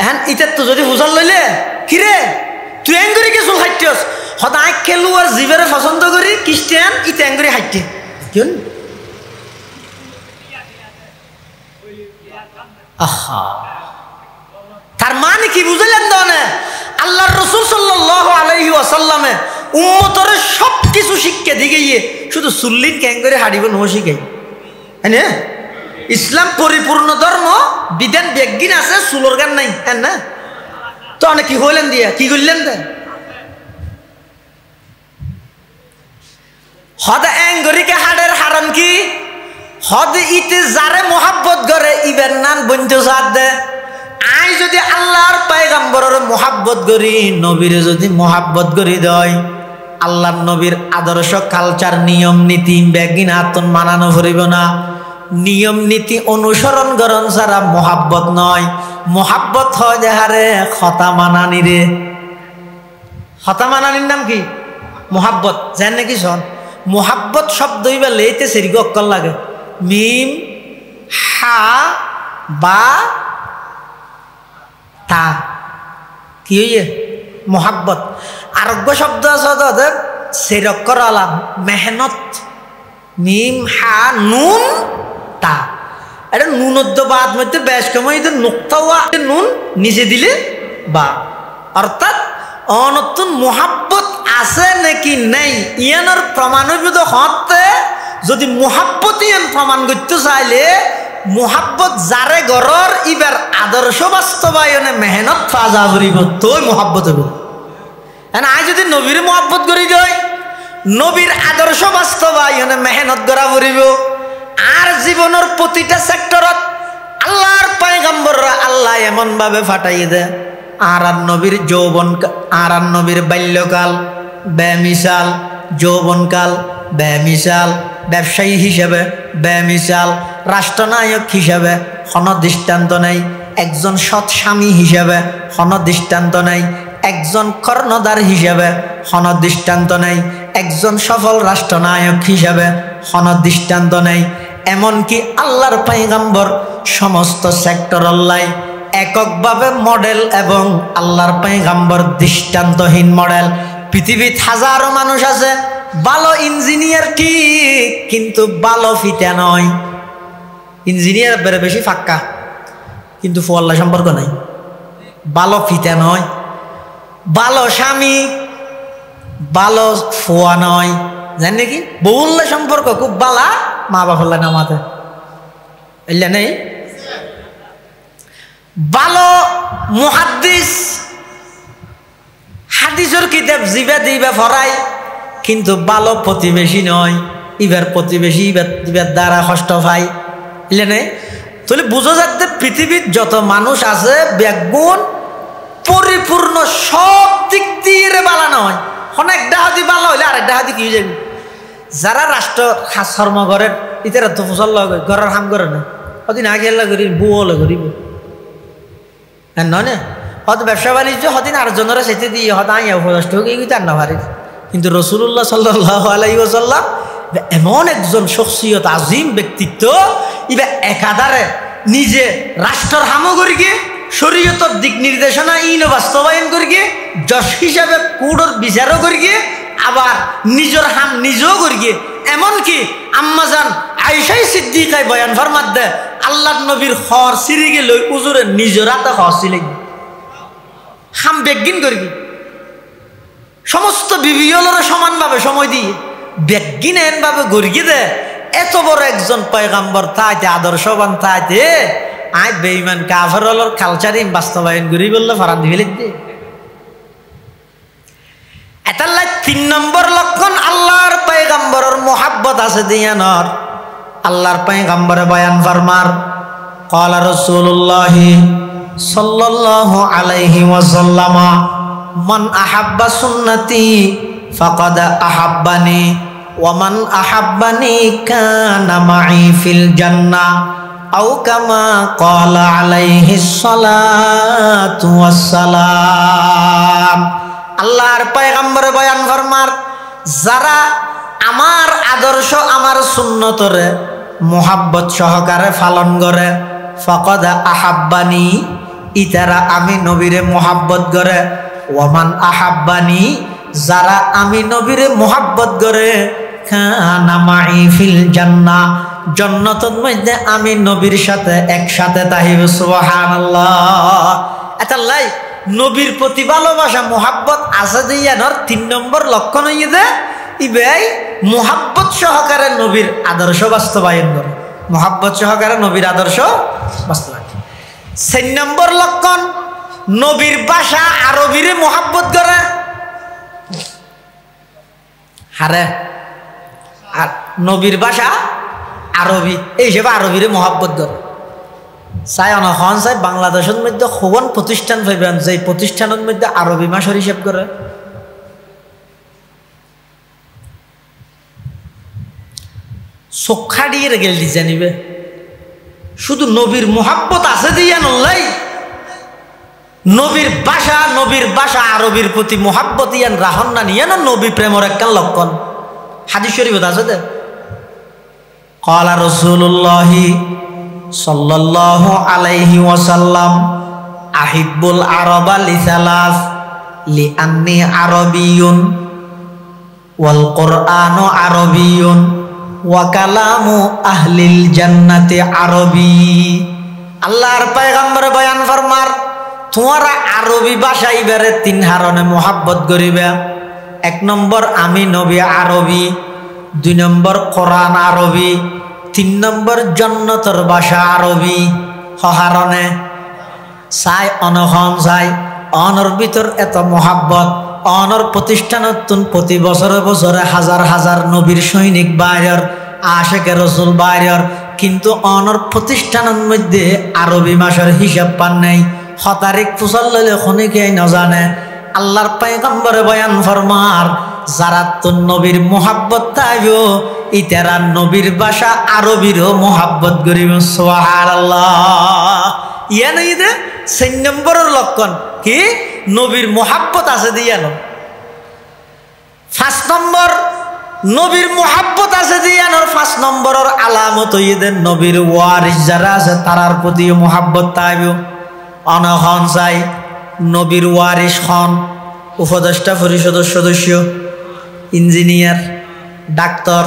এখন ইটার তো যদি বুঝার লইলে কিরে তুই এং করে কে চুল হাঁটতেস হয়তো আঁক খেলু আর জীবের পছন্দ করি খ্রিস্টান ইটা এং করে হাঁটতে কেন আহা তার মানে কি বুঝলেন তো না আল্লাহর রাসূল সাল্লাল্লাহু আলাইহি ওয়াসাল্লামে উম্মতরে সব কিছু শিক্ষা দিয়ে শুধু চুল্লিন ক্যাং করে হাঁড়িব নো শিখাই হ্যাঁ ইসলাম পরিপূর্ণ ধর্ম বিধান বেগিন আছে চুলোর গান নাই হ্যাঁ না তো অনেক কি হইলেন দিয়া কি করলেন দে হদ এঙ্গরিকে হাড়ের হারাম কি হদ ইতে যারে মোহাব্বত করে ইবের নান বন্ধু সাথ দে আই যদি আল্লাহর পয়গম্বরের মোহাব্বত করি নবীর যদি মোহাব্বত করি দেয় আল্লাহর নবীর আদর্শ কালচার নিয়ম নীতি বেগিন আতন মানানো ফুরিব না। নিয়ম নীতি অনুসরণ করন ছাড়া মোহাব্বত নয়। মোহাব্বত হয় দেহারে খতা মানানি রে। খতা মানানির নাম কি? মোহাব্বত। জান নাকি শোন মোহাব্বত শব্দ ইবা লেইতে সেরিগ অক্কল লাগে মিম হা বা তা কি হইয়ে মোহাব্বত। আরোগ্য শব্দ আছে তাদের সেরক্কর আলাম মেহনত মিম হা নুন তা এটা নুনদ্য বাদ মধ্যে বেশ সময় নুক্তা নুন নিচে দিলে বা অর্থাৎ অনতুন মোহাব্বত আছে নাকি নেই ইয়ানোর প্রমাণবিত হতে যদি মোহাব্বত ইয়ান প্রমাণ করতে চাইলে মোহাব্বত যারে গড়র ইবার আদর্শ বাস্তবায়নে মেহনত ফাজা করিব তোই মোহাব্বত হইব। আজ যদি নবীর মোহাব্বত করি যায় নবীর আদর্শ বাস্তবায়নে মেহনত করা করিব আর জীবনের প্রতিটা সেক্টরত আল্লাহর পয়গম্বররা আল্লাহ এমন ভাবে ফাটাই দেয় আর নবীর যৌবন আর নবীর বাল্যকাল বেমিসাল যৌবনকাল বেমিসাল ব্যবসায়ী হিসেবে বেমিসাল রাষ্ট্রনায়ক হিসেবে কোনো দৃষ্টান্ত নেই একজন সৎ স্বামী হিসেবে কোনো দৃষ্টান্ত নেই একজন কর্ণধার হিসেবে কোনো দৃষ্টান্ত নেই একজন সফল রাষ্ট্রনায়ক হিসেবে কোনো দৃষ্টান্ত নেই এমনকি আল্লাহর পয়গম্বর সমস্ত সেক্টর আল্লাহ এককভাবে মডেল এবং আল্লাহর পয়গম্বর দৃষ্টান্তহীন মডেল। পৃথিবীত হাজারো মানুষ আছে ভালো ইঞ্জিনিয়ার ঠিক কিন্তু ভালো ফিতা নয় ইঞ্জিনিয়ার বেড়ে বেশি ফাক্কা কিন্তু ফোয়াল্লা সম্পর্ক নাই ভালো ফিতা নয় ভালো স্বামী ভালো ফোয়া নয় জানি নাকি বহুল্লা সম্পর্ক খুব বালা মা বাবা নামাতে এলে নেই ভালো মুহাদ্দিস হাদিসের কিতাব জিবে দিবে ফরাই কিন্তু ভালো প্রতিবেশী নয় ইবার প্রতিবেশী ইবার দ্বারা কষ্ট পাই এলে নেই তাহলে বুঝা যাচ্ছে পৃথিবীর যত মানুষ আছে ব্যাগুণ পরিপূর্ণ সব দিক দিয়ে বালা নয় অনেক ডাহাদি বালা হইলে আরেক ডাহাদি কি যাবে যারা রাষ্ট্র খাস কর্ম করে ইতারা তো ফসল ঘরের হাম করে না ওদিন আগে করি বুয়লে করিব নয় না হয়তো ব্যবসা বাণিজ্য হদিন আরেকজনের সেতে দিয়ে হয়তো আইয়া উপদেষ্ট হোক এই আর না পারি কিন্তু রসুল্লাহ সাল্লাল্লাহু আলাইহি ওয়াসাল্লাম এমন একজন শখসিয়ত আজিম ব্যক্তিত্ব ইবা একাধারে নিজে রাষ্ট্রের হামও করি গিয়ে শরীয়তের দিক নির্দেশনা ইন বাস্তবায়ন করি গিয়ে যশ হিসাবে কুড়োর বিচারও করি গিয়ে আবার নিজের হাম নিজেও করি গিয়ে এমনকি আম্মাজান আয়েশা সিদ্দিকায় বয়ান ফরমাত দেয় আল্লাহর নবীর খর সিঁড়ি গেল উজুরে নিজের হাতে খর ছিলেন হাম বেগিন করি সমস্ত বিবিয়লরে সমানভাবে সময় দিয়ে বেগিন এনভাবে গড়িয়ে দেয় এত বড় একজন পয়গাম্বর তাইতে আদর্শবান তাইতে আয় বেঈমান কাফেরর কালচারিং বাস্তবায়ন করি বললে ফারান দিয়ে দে এটাল্লা 3 নম্বর লক্ষণ আল্লাহর পয়গাম্বরের মোহাব্বত আছে দিয়ানর আল্লাহর পয়গাম্বরে বয়ান ফরমার ক্বালা রাসূলুল্লাহ সাল্লাল্লাহু আলাইহি ওয়াসাল্লাম মান আহাব্বা সুন্নতি ফাকাদ আহাব্বানি ওয়া মান আহাব্বানি কানা মাই ফিল জান্নাহ আও কামা ক্বালা আলাইহিস সালাতু ওয়াস সালাম। আল্লাহর পয়গম্বরে বয়ান ফরমার যারা আমার আদর্শ আমার সুন্নতরে মোহাব্বত সহকারে পালন করে ফাকাদ আহাব্বানি ইতারা আমি নবীরে মোহাব্বত করে ওয়ামান আহাব্বানি যারা আমি নবীরে মোহাব্বত করে কানা মাই ফিল জান্নাহ জান্নাতের মধ্যে আমি নবীর সাথে একসাথে তাহিব সুবহানাল্লাহ। এটালাই নবীর প্রতি ভালোবাসা মোহাব্বত আছে দিয়ানোর 3 নম্বর লক্ষণ হইয়ে দে ইবাই মোহাব্বত সহকারে নবীর আদর্শ বাস্তবায়ন করে মোহাব্বত সহকারে নবীর আদর্শ বাস্তবায়ন। 4 নম্বর লক্ষণ নবীর ভাষা আরবিরে মোহাব্বত করে হারে আর নবীর ভাষা আরবি এই হিসেবে আরবিরে মোহাব্বত করে চাই অনখন চাই বাংলাদেশের মধ্যে খবন প্রতিষ্ঠান পাইবেন যে প্রতিষ্ঠানের মধ্যে আরবি মাসের হিসেব করে চোখা দিয়ে গেল দিছে নিবে শুধু নবীর মোহাব্বত আছে দিয়া নল্লাই নবীর ভাষা আরবির প্রতি মোহাব্বত ইয়ান রাহন না নিয়ে না নবী প্রেমর একটা লক্ষণ হাদিস শরীফত আছে দে ক্বালা রাসূলুল্লাহ সাল্লাল্লাহু আলাইহি ওয়াসাল্লাম আহিব্বুল আরবা লিসালাস লিআন্নি আরবিয়ুন ওয়াল কুরআনু আরবিয়ুন ওয়া কালামু আহলিল জান্নাতি আরবি। আল্লাহর পয়গম্বর বয়ান ফরমার তোমরা আরবি ভাষা ইবারে তিন হারনে মোহাব্বত করিবা। এক নম্বর আমি নবী আরবি, দুই নম্বর কোরআন আরবি, তিন নম্বর জান্নাতের ভাষা আরবি। হহারনে চাই অনহন চাই অনর ভিতর এত মোহাব্বত অনর প্রতিষ্ঠানত প্রতি বছরে বছরে হাজার হাজার নবীর সৈনিক বাইরের আশেকে রসুল বাইরের, কিন্তু অনর প্রতিষ্ঠানের মধ্যে আরবি মাসের হিসাব পান নেই। হতারিক ফুসল লইলে খনিকে ন জানে। আল্লাহর পয়গম্বরে বয়ান ফরমার যারা তো নবীর মোহাব্বত তাইও ইতারা নবীর ভাষা আরবিরও মোহাব্বত করিব। সুবহানাল্লাহ। ইয়া নাই দে 4 নম্বরের লক্ষণ কি নবীর মোহাব্বত আছে দিয়া ন। 5 নম্বর নবীর মোহাব্বত আছে দিয়া ন। 5 নম্বরের আলামত হইদের নবীর ওয়ারিস যারা আছে তারার প্রতি মোহাব্বত তাইও। অনহন চাই নবীর ওয়ারিস হন উপদেষ্টা পরিষদের সদস্য, ইঞ্জিনিয়ার, ডাক্তার,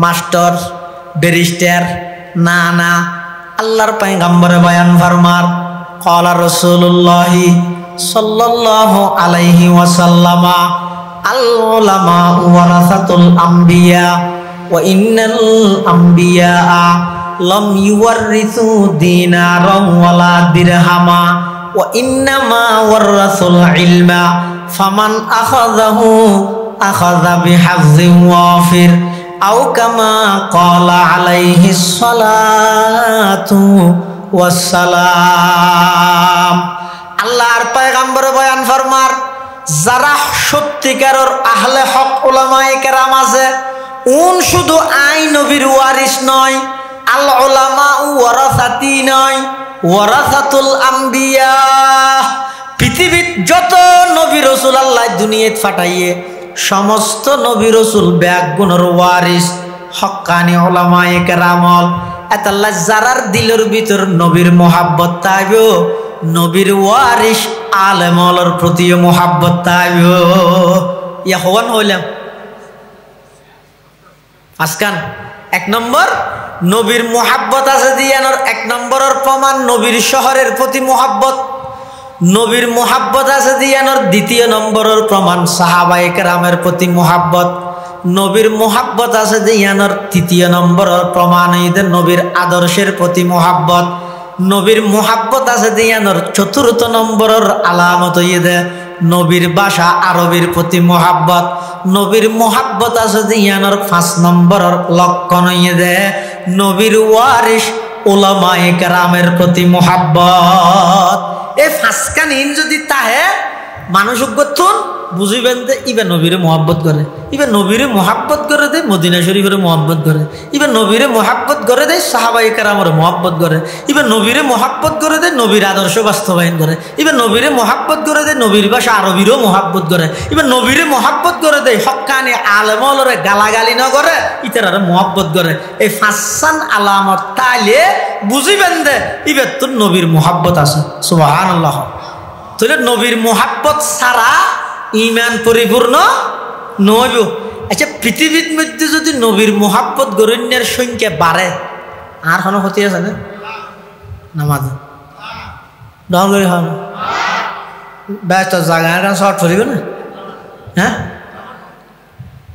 মাস্টার, ব্যারিস্টার না না। আল্লাহর পয়গম্বরে বয়ান ফরমার ক্বালা রাসূলুল্লাহ সাল্লাল্লাহু আলাইহি ওয়াসাল্লাম আল উলামা ওয়ারাসাতুল আমবিয়া ওয়া ইন্নাল আমবিয়া লাম ইউওয়ারিসু দিনারান ওয়ালা দিরহামা ওয়া ইন্নামা ওয়ারাসুল ইলমা ফামান আখাযাহু আখাযা বিহাযযিন ওয়াফির আও কামা ক্বালা আলাইহিস সালাতু ওয়াসসালাম। আল্লাহর পয়গম্বর বয়ান ফরমার যারা সত্যিকারের আহলে হক উলামায়ে কেরাম আছে উন শুধু আই নবীর ওয়ারিস নয়, আল উলামা ওয়ারাসাতি নয়, ওয়ারাসাতুল আম্বিয়া। পৃথিবীর যত নবী রাসূল আল্লাহ দুনিয়াত ফাটাইয়ে সমস্ত নবী রাসূল ব্যাগুণের ওয়ারিস হক্কানি উলামায়ে কেরাম। এতাল্লাহ যারার দিলের ভিতর নবীর মোহাব্বত তাইবো নবীর ওয়ারিস আলেমর প্রতি মোহাব্বত তাইবো। ইয়া হওয়ান হইলাম আজকান 1 নম্বর নবীর মোহাব্বত আছে দিয়ানোর 1 নম্বরের প্রমাণ নবীর শহরের প্রতি মোহাব্বত। নবীর মোহাব্বত আছে দিয়ানোর 2 নম্বরের প্রমাণ সাহাবায়ে কেরামের প্রতি মোহাব্বত। নবীর মোহাব্বত আছে দিয়ানোর 3 নম্বরের প্রমাণ ঈদের নবীর আদর্শের প্রতি মোহাব্বত। নবীর মোহাব্বত আছে দিয়ানোর 4 নম্বরের আলামত ঈদে নবীর ভাষা আরবির প্রতি মোহাব্বত। নবীর মোহাব্বত আছে দিয়ানোর 5 নম্বরের লক্ষণ ঈদে নবীর ওয়ারিস উলামায়ে কেরামের প্রতি মোহাব্বত। এই 5 কানিন যদি তাহে মানুষ গঠন বুঝিবেন যে ইবে নবীরে মোহাব্বত করে, ইবে নবীরে মোহাব্বত করে দে মদিনা শরীফের মোহাব্বত করে, ইবে নবীরে মোহাব্বত করে দে সাহাবায়ে কেরামের মোহাব্বত করে, ইবে নবীরে মোহাব্বত করে দে নবীর আদর্শ বাস্তবায়ন করে, ইবে নবীরে মোহাব্বত করে দে নবীর ভাষা আরবিরও মোহাব্বত করে, ইবে নবীরে মোহাব্বত করে দে হক্কানি আলেমলরে গালাগালি ন করে ইতারারে মোহাব্বত করে। এই 5 আলামত তাইলে বুঝিবেন যে ইবে তো নবীর মোহাব্বত আছে। সুবহানাল্লাহ। তাহলে নবীর মোহাব্বত ছাড়া ইমান পরিপূর্ণ নইব। আচ্ছা পৃথিবীর মধ্যে যদি নবীর মোহাব্বত গরণ্যের সংখ্যা বাড়ে আর কোনো ক্ষতি আছে না? নামাজ ডর করে হয় না ব্যস্ত জায়গা শর্ট ফরিব না? হ্যাঁ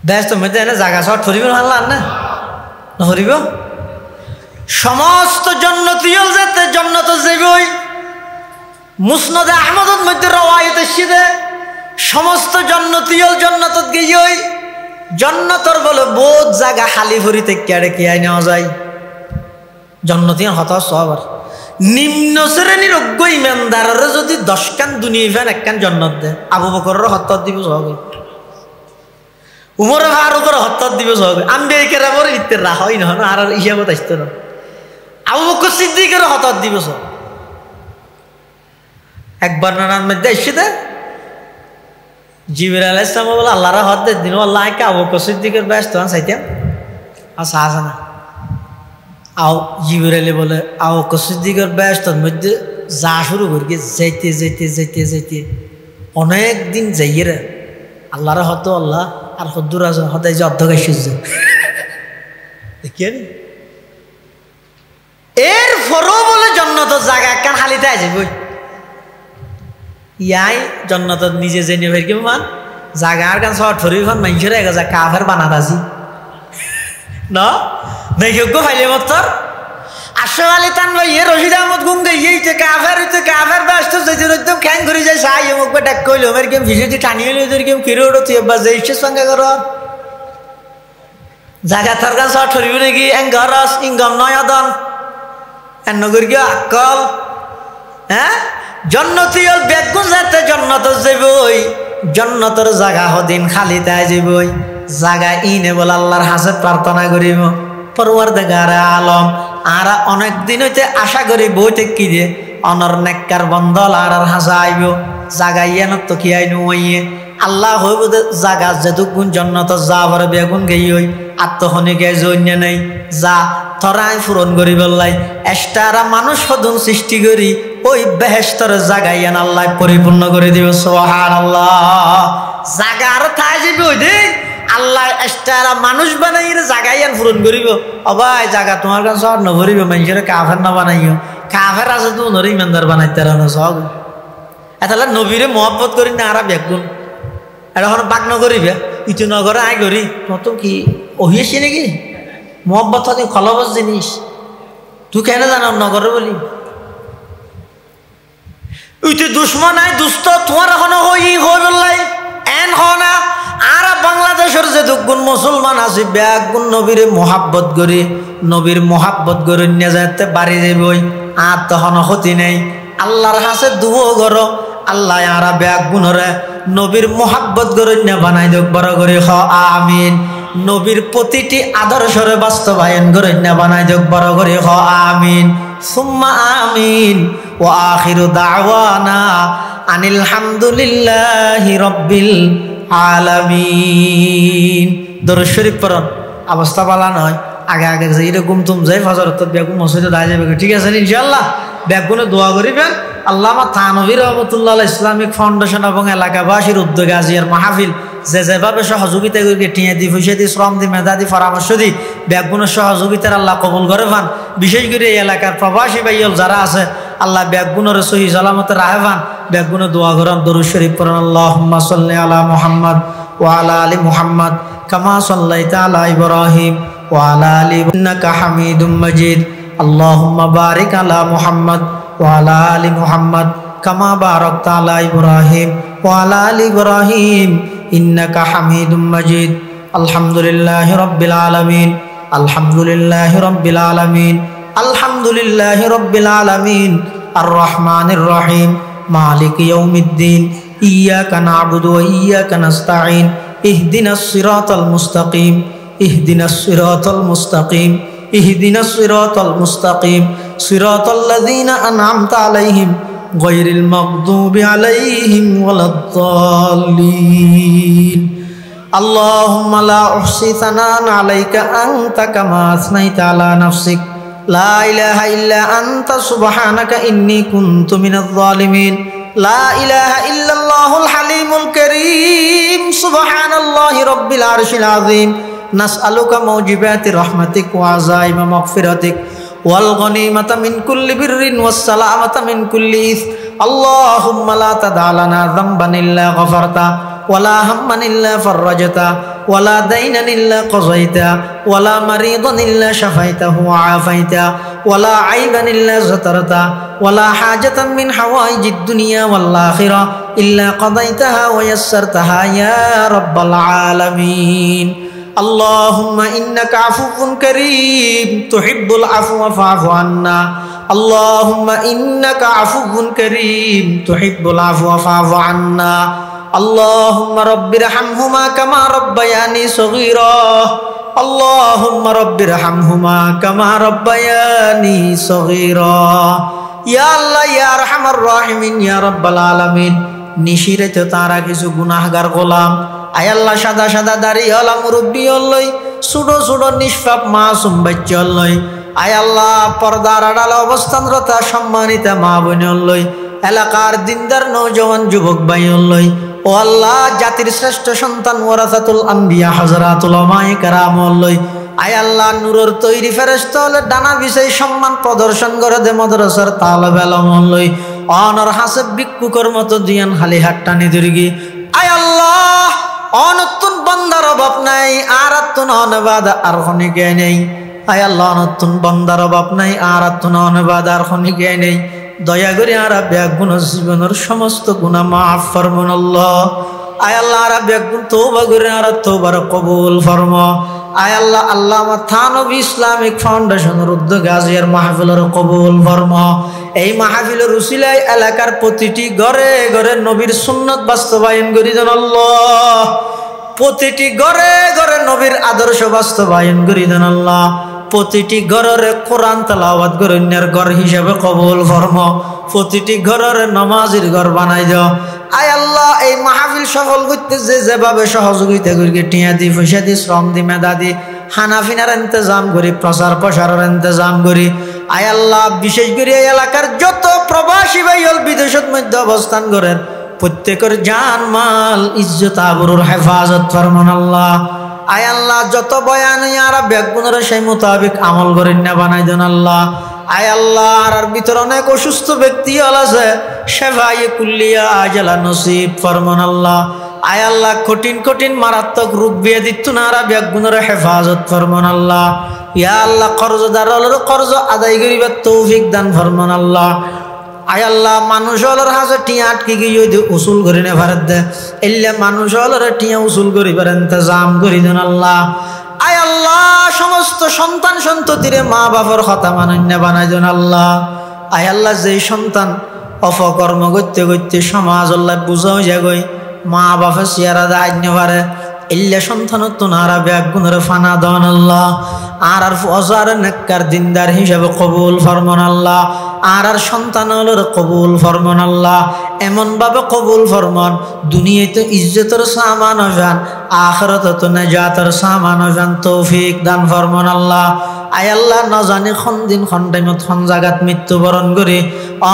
ব্যস্ত মধ্যে এনে জায়গা শর্ট ফরিব না না ধরিব সমস্ত জন্নতীয় যেতে জন্নত যাবই। মুসনাদে আহমদের মধ্যে রওয়ায়াত এসেছে সমস্ত জন্নতীয় জন্নতত গিয়েই জন্নতর বলে বহুত জায়গা খালি ভরিতে কেড়ে কেয়াই নেওয়া যায়। জন্নতীয় হতাশ আবার নিম্ন শ্রেণীর অজ্ঞ ইমানদারের যদি 10 কান দুনিয়া ফেন 1 কান জন্নত দেয় আবু বকরের হত্যা দিব সহগে, উমর ফারুকের হত্যা দিব সহগে, আম্বিয়া বড় ইত্তের রাহ হয় না আর হিসাবত আসতে না, আবু বকর সিদ্দিকের হত্যা দিব সহ। একবার নানার মধ্যে এসে দে জিবরাইল আলাইহিস সালাম বলে আল্লাহর হত্যা দিন আল্লাহ কে আবু বকর সিদ্দিকের ব্যস্ত চাইতেন আচ্ছা আসে না। আও জিবরাইল বলে আবু বকর সিদ্দিকের ব্যস্তর মধ্যে যা শুরু করি যাইতে যাইতে যাইতে যাইতে অনেক দিন যাইয়ে রে আল্লাহর হতো আল্লাহ আর হদ্দুর আছে হদাই যে অর্ধকায় সূর্য দেখিয়ে এর ফরও বলে জন্নত জায়গা একখান হালিতে আছে বই ইয়াই জন্নত নিজে জেনে ফের কি মান জাগার গান শর্ট ফরিখন মানুষের এক যা কাফের বানাত আছি না নৈযোগ্য ফাইলে মতর আশরাফ আলী তানভী রশিদ আহমদ গুঙ্গে ইতে কাফের ব্যস্ত যেতে একদম খ্যাং করে যায় সাই মুখ ডাক কইলো মের কেম ভিডিওটি টানিয়ে লই তোর কেম কিরে ওড়ো তুই বা যাইছিস সঙ্গে কর জায়গা তার গান শর্ট ফরিব নাকি এঙ্গরস ইনকাম নয় আদন এন নগর গিয়ে আকল হ্যাঁ জন্নতি হল বেগুন যাতে জন্নত যাবই জন্নতর জায়গা হদিন খালি তাই যাবই জায়গা ইনে বলে আল্লাহর হাসে প্রার্থনা করিব পরওয়ারদিগার আলম আর অনেক দিন হইতে আশা করি বইতে কি দিয়ে অনর নেককার বন্ধল আর হাসা আইব জায়গা ইয়ান তো কি আইনু ওইয়ে আল্লাহ হইব জায়গা যেটুকুন জন্নত যা বড় বেগুন গেই হই আত্মহনি গে জন্য নাই যা থরাই পূরণ করি বললাই এস্টারা মানুষ হদুন সৃষ্টি করি ওই বেহেশতর জায়গা ইয়ান আল্লাহ পরিপূর্ণ করে দিব সুবহানাল্লাহ জায়গা আর থাই যাবে ওই দিন আল্লাহ এস্টারা মানুষ বানাই জায়গা ইয়ান পূরণ করিব অবাই জায়গা তোমার কাছে আর নভরিব মানুষের কাফের না বানাইও কাফের আছে তো নরে ইমানদার বানাইতে রানো সব এতালে নবীরে মহব্বত করি না আর বেগুন এটা হলো বাক নগরিবে ইটু নগরে আয় করি কত কি ওহিয়েছি নাকি মহব্বত হতে খলবস জিনিস তুই কেন জানো নগরে বলি ইটু দুশ্মন আয় দুষ্ট তোমার এখনো হই বললাই এন হনা আর বাংলাদেশের যে দুগুণ মুসলমান আছে বেগুন নবীরে মহাব্বত করি নবীর মহাব্বত করে নিয়ে যাতে বাড়ি যাবই আর তখন ক্ষতি নেই আল্লাহর হাসে দুও ঘর আল্লাহ আর বেগুনরে নবীর মহাব্বত করে নিয়ে বানাই দেখ বড় করে হ আমিন নবীর প্রতিটি আদর্শরে বাস্তবায়ন করে নিয়ে বানাই দেখ বড় করে হ আমিন সুম্মা আমিন ও আখিরু দাওয়ানা আনিল হামদুলিল্লাহি রাব্বিল আলামিন দরুদ শরীফ পড়ুন অবস্থা ভালো নয় আগে আগে যে এরকম তুম যাই ফজর তো বেগুন মসজিদে দাঁড়িয়ে যাবে ঠিক আছে ইনশাআল্লাহ বেগুনে দোয়া করিবেন আল্লামা থানভী রহমতুল্লাহ ইসলামিক ফাউন্ডেশন এবং এলাকাবাসীর উদ্যোগে আজিয়ার মাহফিল যেভাবে সহযোগিতা করে টিয়া দি পয়সা দি শ্রম দি মেধা দি পরামর্শ দি বেগুনের সহযোগিতার আল্লাহ কবুল করে পান বিশেষ করে এই এলাকার প্রবাসী ভাইয়ল যারা আছে আল্লাহ বেগুনের সহি সালামতে রাহে পান বেগুনে দোয়া করেন দরুদ শরীফ পড়েন আল্লাহুম্মা সাল্লি আলা মুহাম্মদ ওয়া আলা আলি মুহাম্মদ কামা সাল্লাইতা আলা ইব্রাহিম ওয়া আলা আলি ইন্নাকা হামিদুম মাজিদ আল্লাহুম্মা বারিক আলা মুহাম্মদ ওয়া আলা আলি মুহাম্মদ কামা বারাকতা আলা ইব্রাহিম ওয়া আলা আলি ইব্রাহিম ইন্নাকা হামিদুম মাজিদ আলহামদুলিল্লাহি রাব্বিল আলামিন আলহামদুলিল্লাহি রাব্বিল আলামিন আলহামদুলিল্লাহি রাব্বিল আলামিন আর রহমানির রহিম মালিক ইয়াউমিদ্দিন ইয়্যাকা না'বুদু ওয়া ইয়্যাকা নাস্তাঈন ইহদিনাস সিরাতাল মুস্তাকিম ইহদিনাস সিরাতাল মুস্তাকিম ইহদিনাস সিরাতাল মুস্তাকিম সিরাতাল্লাযীনা আন'আমতা আলাইহিম গায়রিল মাগদুবি আলাইহিম ওয়ালাদ-দাল্লিন আল্লাহুম্মা লা উহসি সানান আলাইকা আনতা কামা আসনাইতা আলা নাফসিক লা ইলাহা ইল্লা আনতা সুবহানাকা ইন্নী কুনতু মিনাজ-জালিমিন লা ইলাহা ইল্লাল্লাহুল হালিমুল কারীম সুবহানাল্লাহি রাব্বিল আরশিল আযীম নাসআলুকা মাওজিবাতি রাহমাতিক ওয়া আযাইমা মাগফিরাতিক ওয়াল গনিমাতা মিন কুল্লি বিররিন ওয়াস সালামাতা মিন কুল্লি ইস আল্লাহুম্মা লা তাদা লানা যামবান ইল্লা গফারতা ওয়ালা হাম্মান ইল্লা ফাররাজতা ওয়ালা দাইনান ইল্লা কাযাইতা ওয়ালা মারিদান ইল্লা শাফাইতাহু ওয়া আফাইতা ওয়ালা আইবান ইল্লা সাতারতা ওয়ালা হাজাতাম মিন হাওয়াইজিদ দুনিয়া ওয়াল আখিরা ইল্লা কাদাইতাহা ওয়া ইয়াসসারতাহা ইয়া রাব্বাল আলামিন আল্লাহুম্মা ইন্নাকা আফুউন কারীম তুহিব্বুল আফওয়া ফা'ফু আন্না আল্লাহুম্মা ইন্নাকা আফুউন কারীম তুহিব্বুল আফওয়া ফা'ফু আন্না আল্লাহুম্মা রাব্বিরহামহুমা কামা রাব্বায়ানি সগীরা আল্লাহুম্মা রাব্বিরহামহুমা কামা রাব্বায়ানি সগীরা ইয়া আল্লাহ ইয়া আরহামার রাহিমিন ইয়া রাব্বাল আলামিন নিশিরাতে তারা কিছু গুনাহগার গোলাম আয় আল্লাহ সাদা সাদা দাড়ি হলা মুরব্বী হলই ছোট ছোট নিষ্পাপ মাসুম বাচ্চা হলই আয় আল্লাহ পর্দার আড়ালে অবস্থানরত সম্মানিত মা বোন লই, এলাকার দিনদার নওজওয়ান যুবক ভাই লই, ও আল্লাহ জাতির শ্রেষ্ঠ সন্তান ওয়ারাসাতুল আম্বিয়া হযরতুল উলামায়ে কেরাম লই, আয় আল্লাহ নূরের তৈরি ফেরেশতা হলে ডানা বিষয় সম্মান প্রদর্শন করে দে মাদ্রাসার তালেবে ইলম লই, অনর হাসব ভিক্ষুকের মতো দিয়ান খালি হাত টানি দুর্গি। আয় আল্লাহ অনতুন বান্দার অভাব নাই, আর আত্মন অনবাদ আর খনিকে নেই। আয় আল্লাহ অনতুন বান্দার অভাব নাই, আর আত্মন অনবাদ আর খনিকে নেই। দয়া করে আর ব্যাগুণ জীবনের সমস্ত গুনাহ মাফ ফরমান আল্লাহ। আয় আল্লাহ আর ব্যাগুণ তওবা করে আর তওবার কবুল ফরমা। আয় আল্লাহ আল্লামা থানভী ইসলামিক ফাউন্ডেশনের উদ্যোগে আজিয়ার মাহফিলের কবুল ফরমা। এই মাহফিলের উসিলায় এলাকার প্রতিটি ঘরে ঘরে নবীর সুন্নত বাস্তবায়ন করি দেন আল্লাহ। প্রতিটি ঘরে ঘরে নবীর আদর্শ বাস্তবায়ন করি দেন আল্লাহ। প্রতিটি ঘরের কোরআন তেলাওয়াত করে অন্যের ঘর হিসেবে কবুল ফরমা। প্রতিটি ঘরের নামাজের ঘর বানাই দাও। আয় আল্লাহ এই মাহফিল সফল করতে যেভাবে সহযোগিতা করি, টিয়া দি পয়সা দি শ্রম দি মেধা দি খানাফিনার ইন্তজাম করি, প্রচার প্রসারের ইন্তজাম করি। আয় আল্লাহ বিশেষ করে এই এলাকার যত প্রবাসী ভাই হল বিদেশের মধ্যে অবস্থান করেন, প্রত্যেকের জান মাল ইজ্জত আবরুর হেফাজত ফরমান আল্লাহ। আয় আল্লাহ যত বয়ান আর ব্যাগুণের সেই মোতাবিক আমল করেন না বানাই দেন আল্লাহ। আয় আল্লাহ আর ভিতর অনেক অসুস্থ ব্যক্তি হল আছে, সেফায়ে কুল্লিয়া আজলা নসিব ফরমান আল্লাহ। আয় আল্লাহ কঠিন কঠিন মারাত্মক রোগ ব্যাধি তুনারা ব্যাগুণের হেফাজত ফরমান আল্লাহ। ইয়া আল্লাহ কর্জদার কর্জ আদায় করিবার তৌফিক দান ফরমান আল্লাহ। আয় আল্লাহ মানুষ হলর হাসে টিয়া আটকে গিয়ে যদি উসুল করি নে ভারত দে এলে মানুষ হলরে টিয়া উসুল করিবার ইন্তজাম করি দেন আল্লাহ। আয় আল্লাহ সমস্ত সন্তান সন্ততিরে মা বাবার কথা মানন্য বানাই দেন আল্লাহ। আয় আল্লাহ যেই সন্তান অপকর্ম করতে করতে সমাজ আল্লাহ বুঝাও যাগই, মা বাপে চেয়ারা দায় পারে এলে সন্তান তোনারা ব্যাগুণের ফানা দন আল্লাহ। আর ফজার নেককার দিনদার হিসাবে কবুল ফরমান আল্লাহ। আর সন্তান কবুল ফরমান আল্লাহ। এমন ভাবে কবুল ফরমান দুনিয়াতে ইজ্জতের সামান হবেন, আখিরাতে তো নাজাতের সামান হবেন, তৌফিক দান ফরমান আল্লাহ। আয় আল্লাহ না জানি খন দিন খন টাইমত খন জাগাত মৃত্যুবরণ করে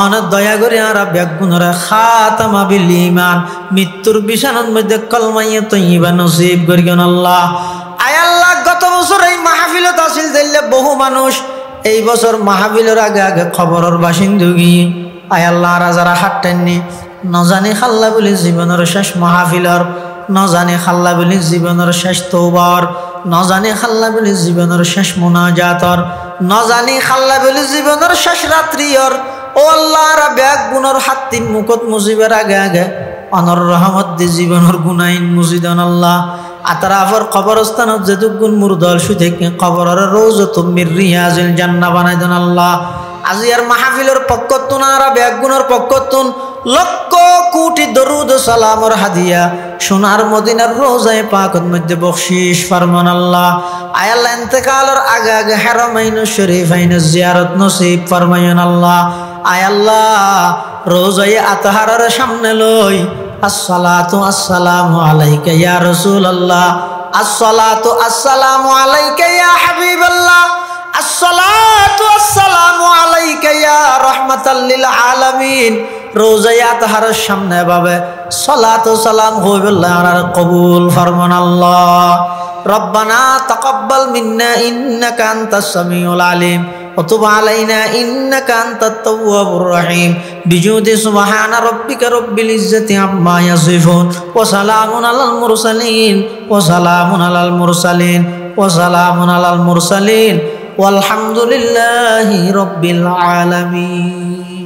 অনেক দয়া করে আর ব্যাগুণের খাতামা বিল ঈমান মৃত্যুর বিছানার মধ্যে কলমায়ে তয়্যিবা নসিব করিয়েন আল্লাহ। আয় আল্লাহ গত বছর এই মাহফিলত আসিল দিলে বহু মানুষ এই বছর মাহফিলের আগে আগে খবরের বাসিন্দা গিয়ে আয় আল্লাহ যারা হাঁটেননি নজানি খাল্লা বলে জীবনের শেষ মাহফিলর, নজানি খাল্লা বলে জীবনের শেষ তওবার, নজানি খাল্লা বলে জীবনের শেষ মুনাজাতর, নজানি খাল্লা বলে জীবনের শেষ রাত্রিয়র। ও আল্লাহ ব্যাগ গুণর হাত তিন মুখত মুজিবের আগে আগে অনর রহমত দি জীবনের গুনাইন মুজিদন আল্লাহ। আতরাফর কবরস্থানত যেতুগুন মুরদল সুথে কবরের রওজাতুম মির রিয়াজিল জান্নাহ বানাই দেন আল্লাহ। আজিয়ার মাহফিলের পক্ষতুন আর ব্যাগুনের পক্ষতুন লক্ষ কোটি দরুদ সালামর হাদিয়া সোনার মদিনার রোজায়ে পাকের মধ্যে বখশিশ ফরমান আল্লাহ। আয় আল্লাহ ইন্তেকালের আগে আগে হারামাইন শরীফাইন জিয়ারত নসিব ফরমায়েন আল্লাহ। আয় আল্লাহ রোজায়ে আতহারের সামনে লই আসসালাতু আসসালামু আলাইকা ইয়া রাসূলুল্লাহ, আসসালাতু আসসালামু আলাইকা ইয়া হাবিবাল্লাহ, আসসালাতু আসসালামু আলাইকা ইয়া রাহমাতাল লিল আলামিন। রোজায়ে আতহারের সামনে ভাবে সালাতু সালাম হইবেল্লাহ আর কবুল ফরমান আল্লাহ। রব্বানা তাকাব্বাল মিন্না ইন্নাকা আনতাস সামিউল আলিম وتب علينا إنك أنت التواب الرحيم بجود سبحان ربك رب العزة عما يصفون وسلام على المرسلين وسلام على المرسلين وسلام على المرسلين والحمد لله رب العالمين.